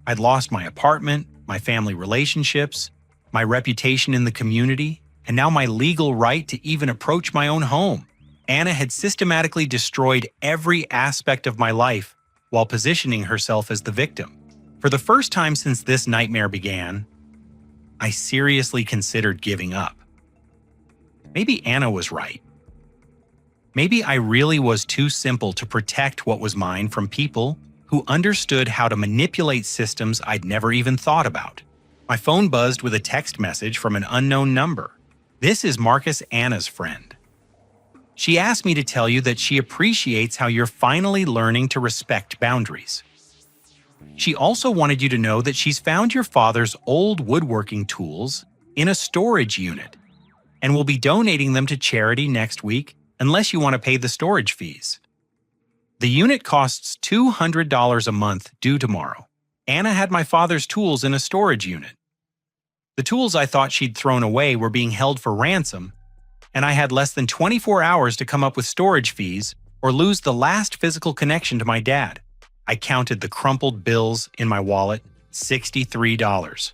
I'd lost my apartment, my family relationships, my reputation in the community, and now my legal right to even approach my own home. Anna had systematically destroyed every aspect of my life while positioning herself as the victim. For the first time since this nightmare began, I seriously considered giving up. Maybe Anna was right. Maybe I really was too simple to protect what was mine from people who understood how to manipulate systems I'd never even thought about. My phone buzzed with a text message from an unknown number. "This is Marcus, Anna's friend. She asked me to tell you that she appreciates how you're finally learning to respect boundaries. She also wanted you to know that she's found your father's old woodworking tools in a storage unit and will be donating them to charity next week unless you want to pay the storage fees. The unit costs $200 a month due tomorrow. Anna had my father's tools in a storage unit. The tools I thought she'd thrown away were being held for ransom, and I had less than 24 hours to come up with storage fees or lose the last physical connection to my dad." I counted the crumpled bills in my wallet, $63.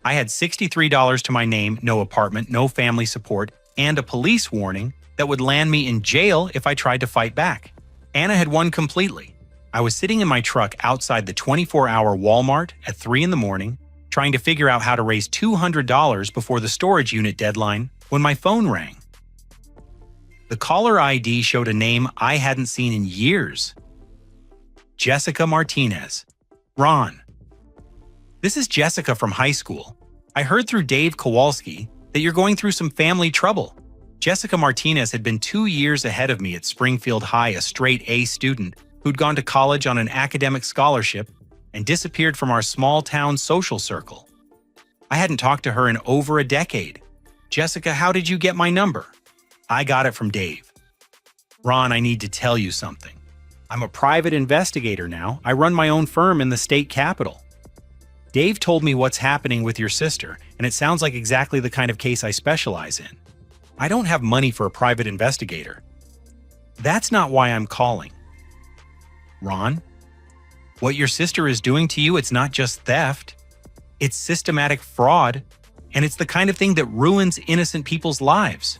I had $63 to my name, no apartment, no family support, and a police warning that would land me in jail if I tried to fight back. Anna had won completely. I was sitting in my truck outside the 24-hour Walmart at 3 in the morning, trying to figure out how to raise $200 before the storage unit deadline when my phone rang. The caller ID showed a name I hadn't seen in years. Jessica Martinez. Ron. This is Jessica from high school. I heard through Dave Kowalski that you're going through some family trouble. Jessica Martinez had been 2 years ahead of me at Springfield High, a straight A student who'd gone to college on an academic scholarship and disappeared from our small-town social circle. I hadn't talked to her in over a decade. Jessica, how did you get my number? I got it from Dave. Ron, I need to tell you something. I'm a private investigator now. I run my own firm in the state capital. Dave told me what's happening with your sister, and it sounds like exactly the kind of case I specialize in. I don't have money for a private investigator. That's not why I'm calling. Ron, what your sister is doing to you, it's not just theft. It's systematic fraud, and it's the kind of thing that ruins innocent people's lives.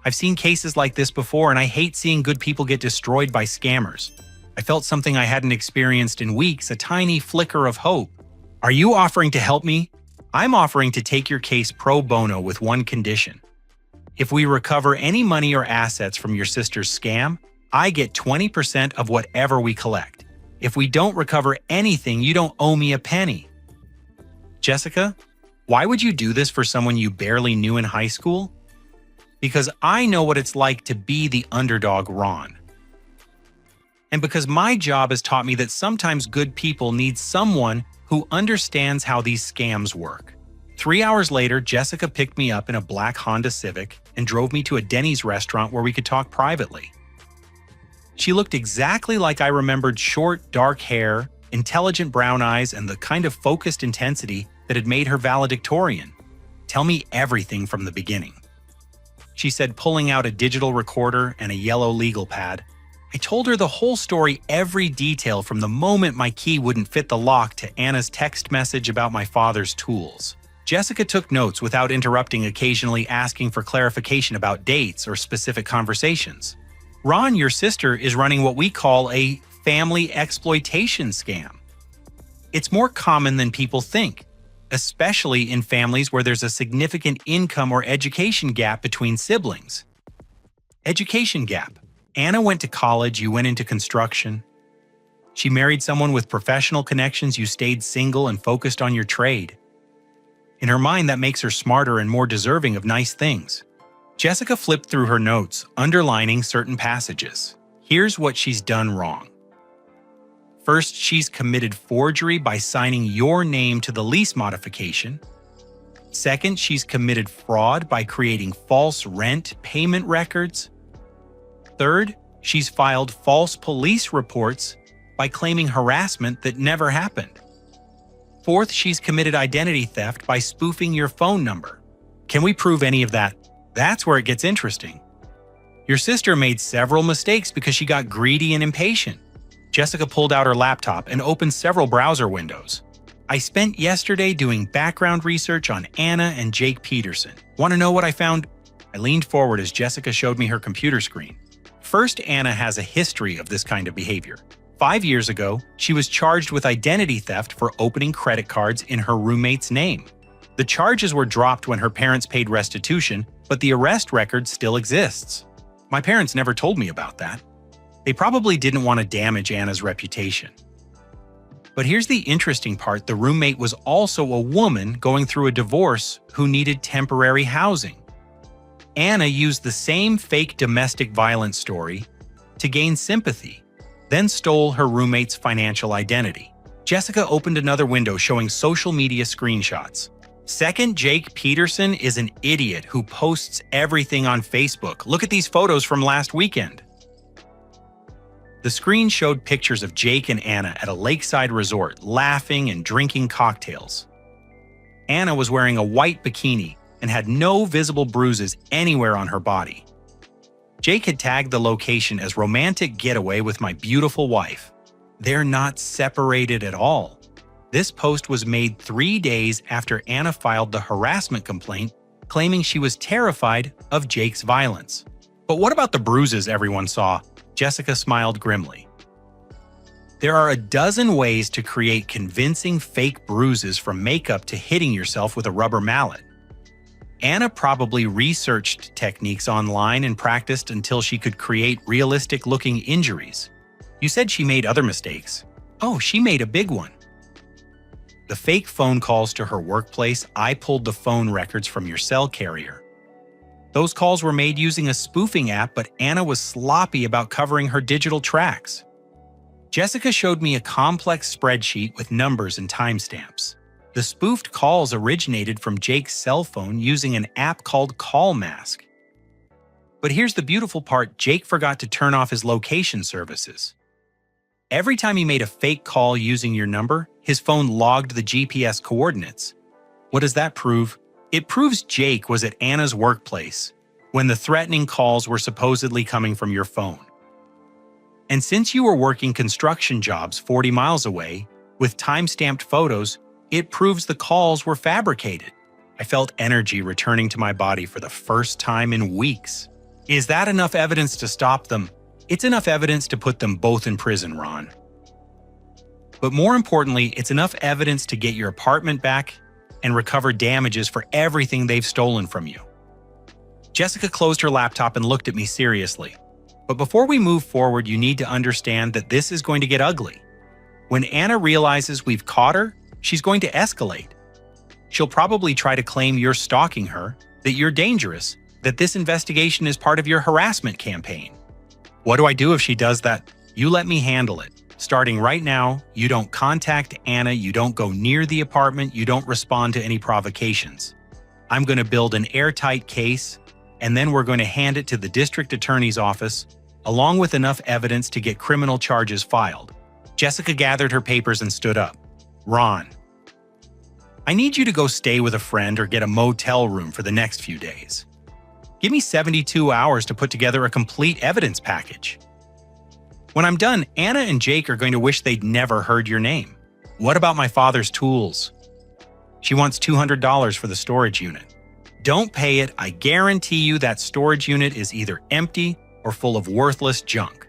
I've seen cases like this before, and I hate seeing good people get destroyed by scammers. I felt something I hadn't experienced in weeks, a tiny flicker of hope. Are you offering to help me? I'm offering to take your case pro bono with one condition. If we recover any money or assets from your sister's scam, I get 20% of whatever we collect. If we don't recover anything, you don't owe me a penny. Jessica, why would you do this for someone you barely knew in high school? Because I know what it's like to be the underdog, Ron. And because my job has taught me that sometimes good people need someone who understands how these scams work. 3 hours later, Jessica picked me up in a black Honda Civic and drove me to a Denny's restaurant where we could talk privately. She looked exactly like I remembered: short, dark hair, intelligent brown eyes, and the kind of focused intensity that had made her valedictorian. Tell me everything from the beginning, she said, pulling out a digital recorder and a yellow legal pad. I told her the whole story, every detail, from the moment my key wouldn't fit the lock to Anna's text message about my father's tools. Jessica took notes without interrupting, occasionally asking for clarification about dates or specific conversations. Ron, your sister is running what we call a family exploitation scam. It's more common than people think, especially in families where there's a significant income or education gap between siblings. Education gap. Anna went to college, you went into construction. She married someone with professional connections, you stayed single and focused on your trade. In her mind, that makes her smarter and more deserving of nice things. Jessica flipped through her notes, underlining certain passages. Here's what she's done wrong. First, she's committed forgery by signing your name to the lease modification. Second, she's committed fraud by creating false rent payment records. Third, she's filed false police reports by claiming harassment that never happened. Fourth, she's committed identity theft by spoofing your phone number. Can we prove any of that? That's where it gets interesting. Your sister made several mistakes because she got greedy and impatient. Jessica pulled out her laptop and opened several browser windows. I spent yesterday doing background research on Anna and Jake Peterson. Want to know what I found? I leaned forward as Jessica showed me her computer screen. First, Anna has a history of this kind of behavior. 5 years ago, she was charged with identity theft for opening credit cards in her roommate's name. The charges were dropped when her parents paid restitution, but the arrest record still exists. My parents never told me about that. They probably didn't want to damage Anna's reputation. But here's the interesting part: the roommate was also a woman going through a divorce who needed temporary housing. Anna used the same fake domestic violence story to gain sympathy, then stole her roommate's financial identity. Jessica opened another window showing social media screenshots. Second, Jake Peterson is an idiot who posts everything on Facebook. Look at these photos from last weekend. The screen showed pictures of Jake and Anna at a lakeside resort, laughing and drinking cocktails. Anna was wearing a white bikini and had no visible bruises anywhere on her body. Jake had tagged the location as romantic getaway with my beautiful wife. They're not separated at all. This post was made 3 days after Anna filed the harassment complaint, claiming she was terrified of Jake's violence. But what about the bruises everyone saw? Jessica smiled grimly. There are a dozen ways to create convincing fake bruises, from makeup to hitting yourself with a rubber mallet. Anna probably researched techniques online and practiced until she could create realistic-looking injuries. You said she made other mistakes. Oh, she made a big one. The fake phone calls to her workplace. I pulled the phone records from your cell carrier. Those calls were made using a spoofing app, but Anna was sloppy about covering her digital tracks. Jessica showed me a complex spreadsheet with numbers and timestamps. The spoofed calls originated from Jake's cell phone using an app called Call Mask. But here's the beautiful part: Jake forgot to turn off his location services. Every time he made a fake call using your number, his phone logged the GPS coordinates. What does that prove? It proves Jake was at Anna's workplace when the threatening calls were supposedly coming from your phone. And since you were working construction jobs 40 miles away with time-stamped photos, it proves the calls were fabricated. I felt energy returning to my body for the first time in weeks. Is that enough evidence to stop them? It's enough evidence to put them both in prison, Ron. But more importantly, it's enough evidence to get your apartment back and recover damages for everything they've stolen from you. Jessica closed her laptop and looked at me seriously. But before we move forward, you need to understand that this is going to get ugly. When Anna realizes we've caught her, she's going to escalate. She'll probably try to claim you're stalking her, that you're dangerous, that this investigation is part of your harassment campaign. What do I do if she does that? You let me handle it. Starting right now, you don't contact Anna, you don't go near the apartment, you don't respond to any provocations. I'm going to build an airtight case, and then we're going to hand it to the district attorney's office, along with enough evidence to get criminal charges filed. Jessica gathered her papers and stood up. Ron, I need you to go stay with a friend or get a motel room for the next few days. Give me 72 hours to put together a complete evidence package. When I'm done, Anna and Jake are going to wish they'd never heard your name. What about my father's tools? She wants $200 for the storage unit. Don't pay it. I guarantee you that storage unit is either empty or full of worthless junk.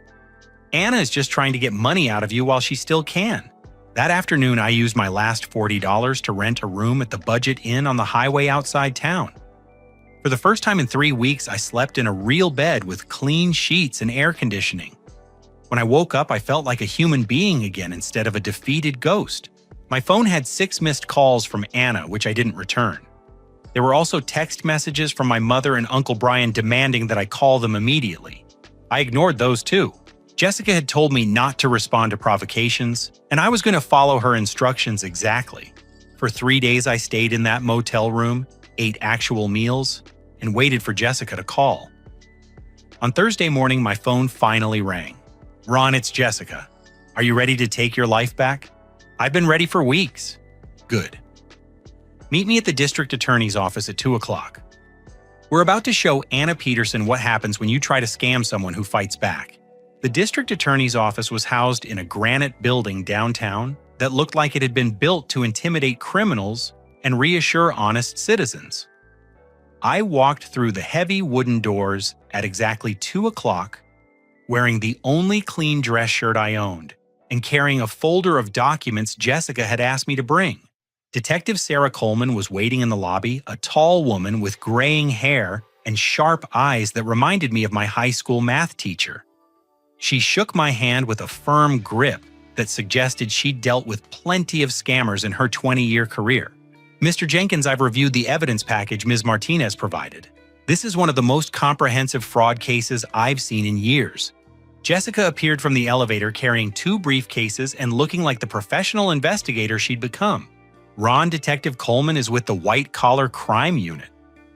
Anna is just trying to get money out of you while she still can. That afternoon, I used my last $40 to rent a room at the Budget Inn on the highway outside town. For the first time in 3 weeks, I slept in a real bed with clean sheets and air conditioning. When I woke up, I felt like a human being again instead of a defeated ghost. My phone had 6 missed calls from Anna, which I didn't return. There were also text messages from my mother and Uncle Brian demanding that I call them immediately. I ignored those too. Jessica had told me not to respond to provocations, and I was going to follow her instructions exactly. For 3 days, I stayed in that motel room, ate actual meals, and waited for Jessica to call. On Thursday morning, my phone finally rang. Ron, it's Jessica. Are you ready to take your life back? I've been ready for weeks. Good. Meet me at the district attorney's office at 2 o'clock. We're about to show Anna Peterson what happens when you try to scam someone who fights back. The district attorney's office was housed in a granite building downtown that looked like it had been built to intimidate criminals and reassure honest citizens. I walked through the heavy wooden doors at exactly 2 o'clock, wearing the only clean dress shirt I owned, and carrying a folder of documents Jessica had asked me to bring. Detective Sarah Coleman was waiting in the lobby, a tall woman with graying hair and sharp eyes that reminded me of my high school math teacher. She shook my hand with a firm grip that suggested she'd dealt with plenty of scammers in her 20-year career. Mr. Jenkins, I've reviewed the evidence package Ms. Martinez provided. This is one of the most comprehensive fraud cases I've seen in years. Jessica appeared from the elevator carrying 2 briefcases and looking like the professional investigator she'd become. Ron, Detective Coleman is with the white-collar crime unit.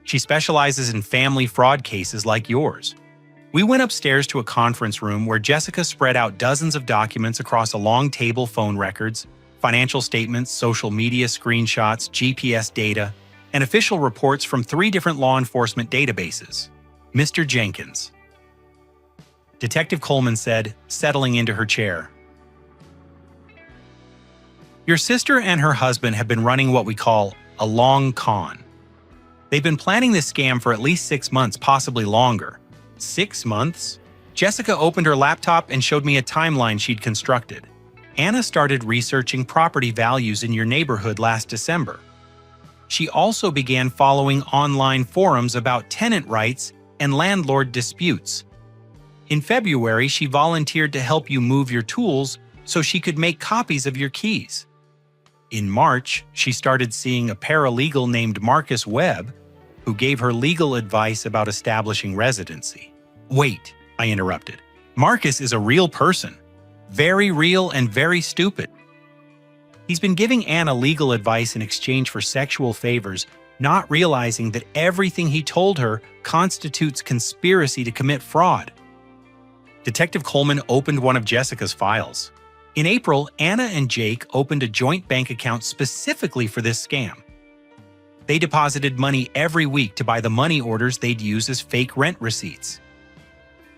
She specializes in family fraud cases like yours. We went upstairs to a conference room where Jessica spread out dozens of documents across a long table: phone records, financial statements, social media screenshots, GPS data, and official reports from 3 different law enforcement databases. Mr. Jenkins. Detective Coleman said, settling into her chair. Your sister and her husband have been running what we call a long con. They've been planning this scam for at least 6 months, possibly longer. 6 months? Jessica opened her laptop and showed me a timeline she'd constructed. Anna started researching property values in your neighborhood last December. She also began following online forums about tenant rights and landlord disputes. In February, she volunteered to help you move your tools so she could make copies of your keys. In March, she started seeing a paralegal named Marcus Webb, who gave her legal advice about establishing residency. Wait, I interrupted. Marcus is a real person. Very real and very stupid. He's been giving Anna legal advice in exchange for sexual favors, not realizing that everything he told her constitutes conspiracy to commit fraud. Detective Coleman opened one of Jessica's files. In April, Anna and Jake opened a joint bank account specifically for this scam. They deposited money every week to buy the money orders they'd use as fake rent receipts.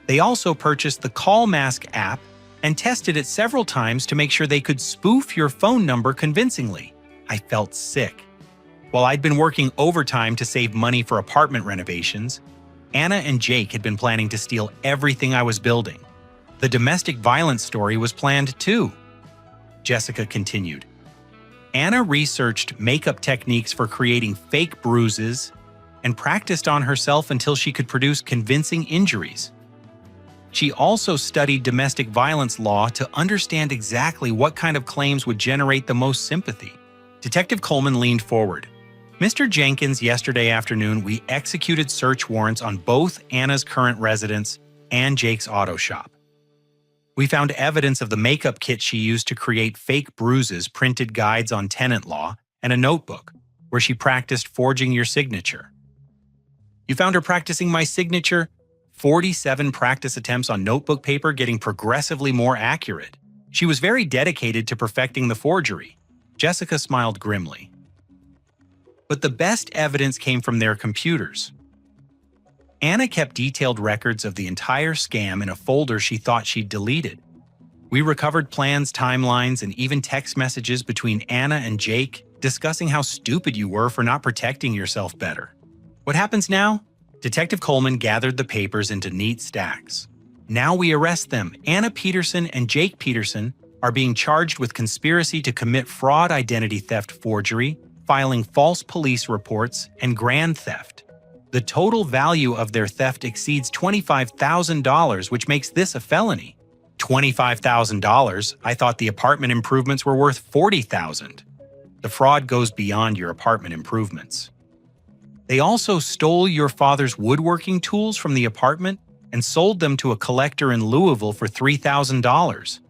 They also purchased the Call Mask app and tested it several times to make sure they could spoof your phone number convincingly. I felt sick. While I'd been working overtime to save money for apartment renovations, Anna and Jake had been planning to steal everything I was building. The domestic violence story was planned too. Jessica continued. Anna researched makeup techniques for creating fake bruises and practiced on herself until she could produce convincing injuries. She also studied domestic violence law to understand exactly what kind of claims would generate the most sympathy. Detective Coleman leaned forward. Mr. Jenkins, yesterday afternoon, we executed search warrants on both Anna's current residence and Jake's auto shop. We found evidence of the makeup kit she used to create fake bruises, printed guides on tenant law, and a notebook where she practiced forging your signature. You found her practicing my signature? 47 practice attempts on notebook paper, getting progressively more accurate. She was very dedicated to perfecting the forgery. Jessica smiled grimly. But the best evidence came from their computers. Anna kept detailed records of the entire scam in a folder she thought she'd deleted. We recovered plans, timelines, and even text messages between Anna and Jake discussing how stupid you were for not protecting yourself better. What happens now? Detective Coleman gathered the papers into neat stacks. Now we arrest them. Anna Peterson and Jake Peterson are being charged with conspiracy to commit fraud, identity theft, forgery, filing false police reports, and grand theft. The total value of their theft exceeds $25,000, which makes this a felony. $25,000? I thought the apartment improvements were worth $40,000. The fraud goes beyond your apartment improvements. They also stole your father's woodworking tools from the apartment and sold them to a collector in Louisville for $3,000.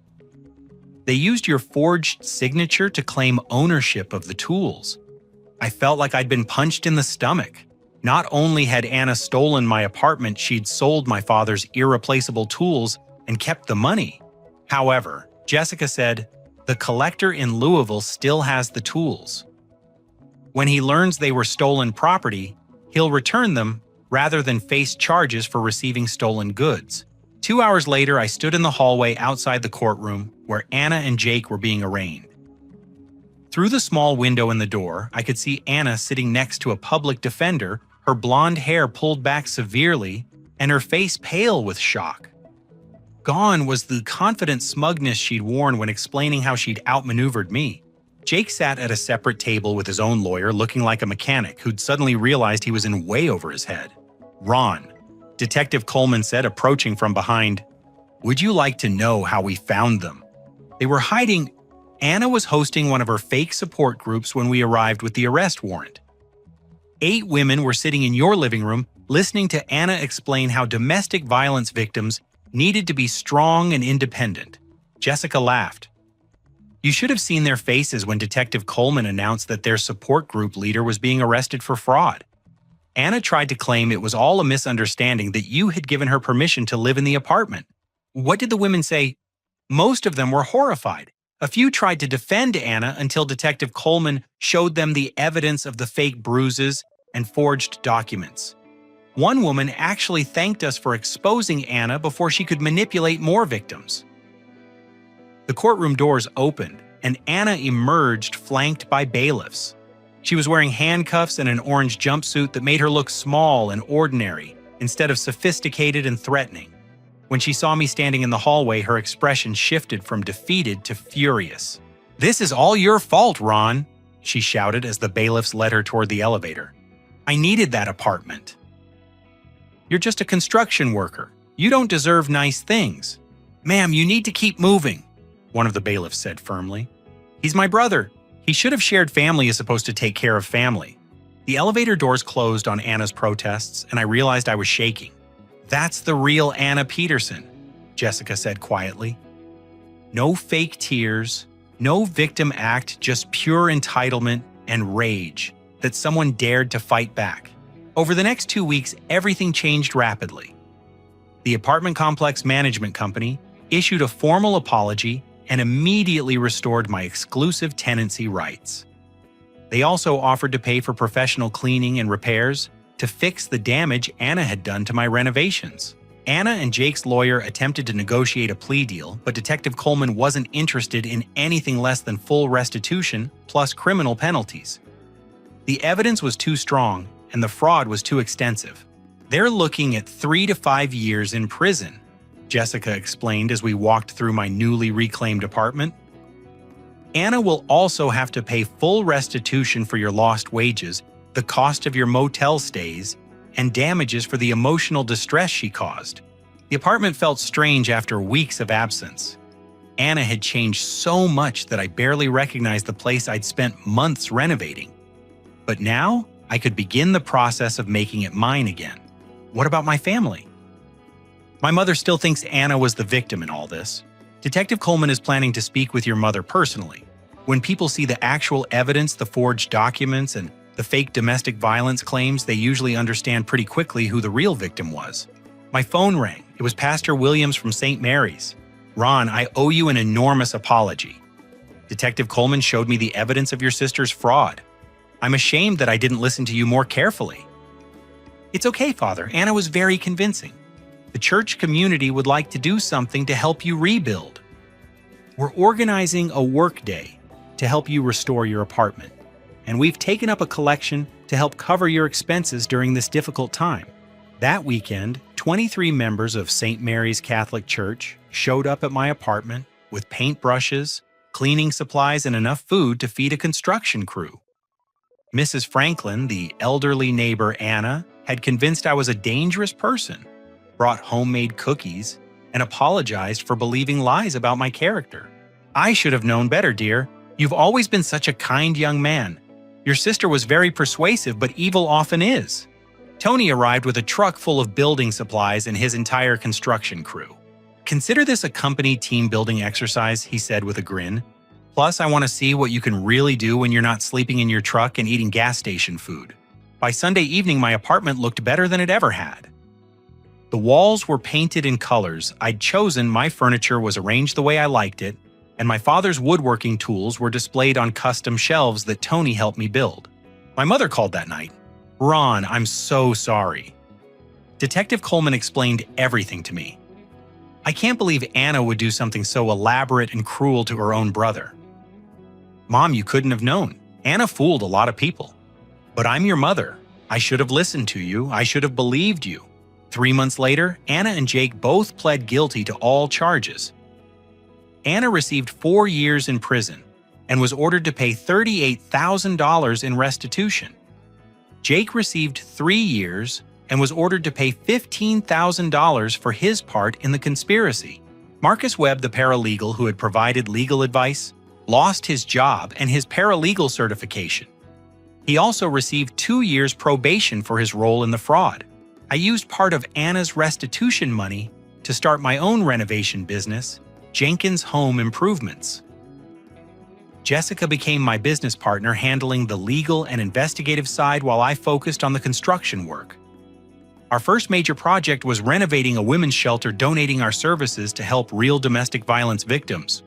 They used your forged signature to claim ownership of the tools. I felt like I'd been punched in the stomach. Not only had Anna stolen my apartment, she'd sold my father's irreplaceable tools and kept the money. However, Jessica said, the collector in Louisville still has the tools. When he learns they were stolen property, he'll return them rather than face charges for receiving stolen goods. 2 hours later, I stood in the hallway outside the courtroom where Anna and Jake were being arraigned. Through the small window in the door, I could see Anna sitting next to a public defender, her blonde hair pulled back severely and her face pale with shock. Gone was the confident smugness she'd worn when explaining how she'd outmaneuvered me. Jake sat at a separate table with his own lawyer, looking like a mechanic who'd suddenly realized he was in way over his head. Ron, Detective Coleman said, approaching from behind, would you like to know how we found them? They were hiding. Anna was hosting one of her fake support groups when we arrived with the arrest warrant. 8 women were sitting in your living room listening to Anna explain how domestic violence victims needed to be strong and independent. Jessica laughed. You should have seen their faces when Detective Coleman announced that their support group leader was being arrested for fraud. Anna tried to claim it was all a misunderstanding, that you had given her permission to live in the apartment. What did the women say? Most of them were horrified. A few tried to defend Anna until Detective Coleman showed them the evidence of the fake bruises and forged documents. One woman actually thanked us for exposing Anna before she could manipulate more victims. The courtroom doors opened, and Anna emerged flanked by bailiffs. She was wearing handcuffs and an orange jumpsuit that made her look small and ordinary, instead of sophisticated and threatening. When she saw me standing in the hallway, her expression shifted from defeated to furious. "This is all your fault, Ron," she shouted as the bailiffs led her toward the elevator. "I needed that apartment. You're just a construction worker. You don't deserve nice things." "Ma'am, you need to keep moving," one of the bailiffs said firmly. "He's my brother. He should have shared. Family is supposed to take care of family." The elevator doors closed on Anna's protests, and I realized I was shaking. "That's the real Anna Peterson," Jessica said quietly. No fake tears, no victim act, just pure entitlement and rage that someone dared to fight back. Over the next 2 weeks, everything changed rapidly. The apartment complex management company issued a formal apology and immediately restored my exclusive tenancy rights. They also offered to pay for professional cleaning and repairs to fix the damage Anna had done to my renovations. Anna and Jake's lawyer attempted to negotiate a plea deal, but Detective Coleman wasn't interested in anything less than full restitution plus criminal penalties. The evidence was too strong, and the fraud was too extensive. "They're looking at 3 to 5 years in prison," Jessica explained as we walked through my newly reclaimed apartment. "Anna will also have to pay full restitution for your lost wages, the cost of your motel stays, and damages for the emotional distress she caused." The apartment felt strange after weeks of absence. Anna had changed so much that I barely recognized the place I'd spent months renovating. But now, I could begin the process of making it mine again. What about my family? My mother still thinks Anna was the victim in all this. Detective Coleman is planning to speak with your mother personally. When people see the actual evidence, the forged documents, and the fake domestic violence claims, they usually understand pretty quickly who the real victim was. My phone rang. It was Pastor Williams from St. Mary's. "Ron, I owe you an enormous apology. Detective Coleman showed me the evidence of your sister's fraud. I'm ashamed that I didn't listen to you more carefully." "It's okay, Father. Anna was very convincing. The church community would like to do something to help you rebuild. We're organizing a work day to help you restore your apartment, and we've taken up a collection to help cover your expenses during this difficult time." That weekend, 23 members of St. Mary's Catholic Church showed up at my apartment with paintbrushes, cleaning supplies, and enough food to feed a construction crew. Mrs. Franklin, the elderly neighbor Anna, had convinced I was a dangerous person, brought homemade cookies, and apologized for believing lies about my character. "I should have known better, dear. You've always been such a kind young man. Your sister was very persuasive, but evil often is." Tony arrived with a truck full of building supplies and his entire construction crew. "Consider this a company team-building exercise," he said with a grin. "Plus, I want to see what you can really do when you're not sleeping in your truck and eating gas station food." By Sunday evening, my apartment looked better than it ever had. The walls were painted in colors I'd chosen, my furniture was arranged the way I liked it, and my father's woodworking tools were displayed on custom shelves that Tony helped me build. My mother called that night. "Ron, I'm so sorry." Detective Coleman explained everything to me. "I can't believe Anna would do something so elaborate and cruel to her own brother." "Mom, you couldn't have known. Anna fooled a lot of people. But I'm your mother. I should have listened to you. I should have believed you." 3 months later, Anna and Jake both pled guilty to all charges. Anna received 4 years in prison and was ordered to pay $38,000 in restitution. Jake received 3 years and was ordered to pay $15,000 for his part in the conspiracy. Marcus Webb, the paralegal who had provided legal advice, lost his job and his paralegal certification. He also received 2 years probation for his role in the fraud. I used part of Anna's restitution money to start my own renovation business, Jenkins Home Improvements. Jessica became my business partner, handling the legal and investigative side while I focused on the construction work. Our first major project was renovating a women's shelter, donating our services to help real domestic violence victims.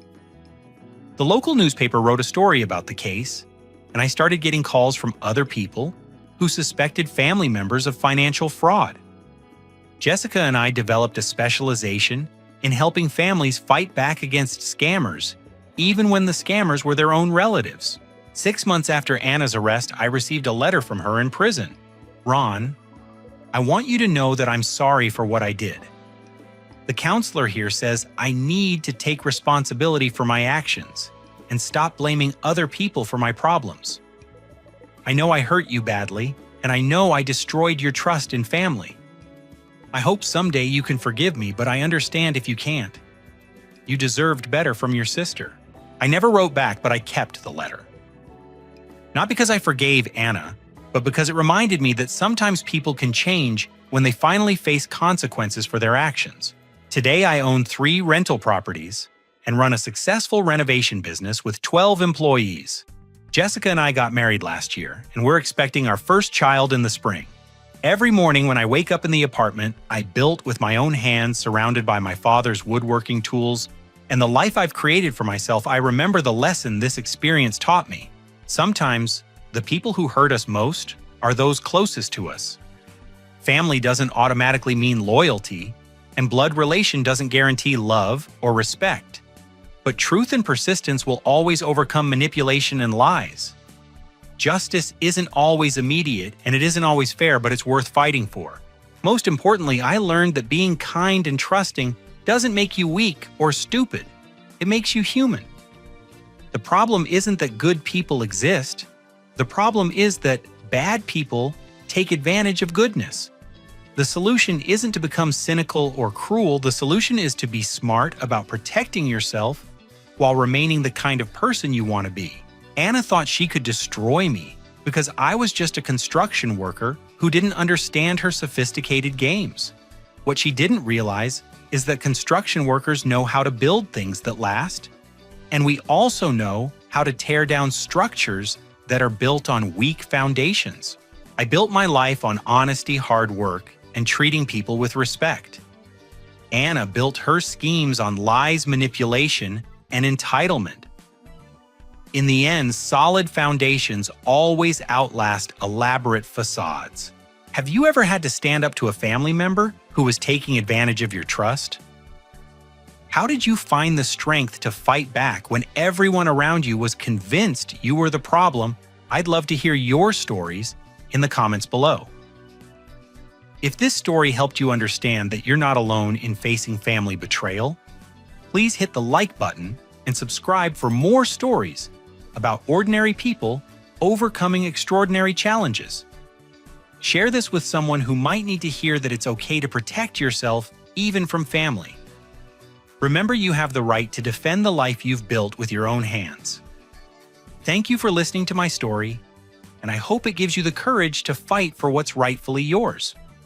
The local newspaper wrote a story about the case, and I started getting calls from other people who suspected family members of financial fraud. Jessica and I developed a specialization in helping families fight back against scammers, even when the scammers were their own relatives. 6 months after Anna's arrest, I received a letter from her in prison. "Ron, I want you to know that I'm sorry for what I did. The counselor here says I need to take responsibility for my actions and stop blaming other people for my problems. I know I hurt you badly, and I know I destroyed your trust in family. I hope someday you can forgive me, but I understand if you can't. You deserved better from your sister. I never wrote back, but I kept the letter. Not because I forgave Anna, but because it reminded me that sometimes people can change when they finally face consequences for their actions. Today, I own 3 rental properties and run a successful renovation business with 12 employees. Jessica and I got married last year, and we're expecting our first child in the spring. Every morning when I wake up in the apartment I built with my own hands, surrounded by my father's woodworking tools, and the life I've created for myself, I remember the lesson this experience taught me. Sometimes, the people who hurt us most are those closest to us. Family doesn't automatically mean loyalty, and blood relation doesn't guarantee love or respect. But truth and persistence will always overcome manipulation and lies. Justice isn't always immediate, and it isn't always fair, but it's worth fighting for. Most importantly, I learned that being kind and trusting doesn't make you weak or stupid. It makes you human. The problem isn't that good people exist. The problem is that bad people take advantage of goodness. The solution isn't to become cynical or cruel. The solution is to be smart about protecting yourself while remaining the kind of person you want to be. Anna thought she could destroy me because I was just a construction worker who didn't understand her sophisticated games. What she didn't realize is that construction workers know how to build things that last, and we also know how to tear down structures that are built on weak foundations. I built my life on honesty, hard work, and treating people with respect. Anna built her schemes on lies, manipulation, and entitlement. In the end, solid foundations always outlast elaborate facades. Have you ever had to stand up to a family member who was taking advantage of your trust? How did you find the strength to fight back when everyone around you was convinced you were the problem? I'd love to hear your stories in the comments below. If this story helped you understand that you're not alone in facing family betrayal, please hit the like button and subscribe for more stories about ordinary people overcoming extraordinary challenges. Share this with someone who might need to hear that it's okay to protect yourself even from family. Remember, you have the right to defend the life you've built with your own hands. Thank you for listening to my story, and I hope it gives you the courage to fight for what's rightfully yours.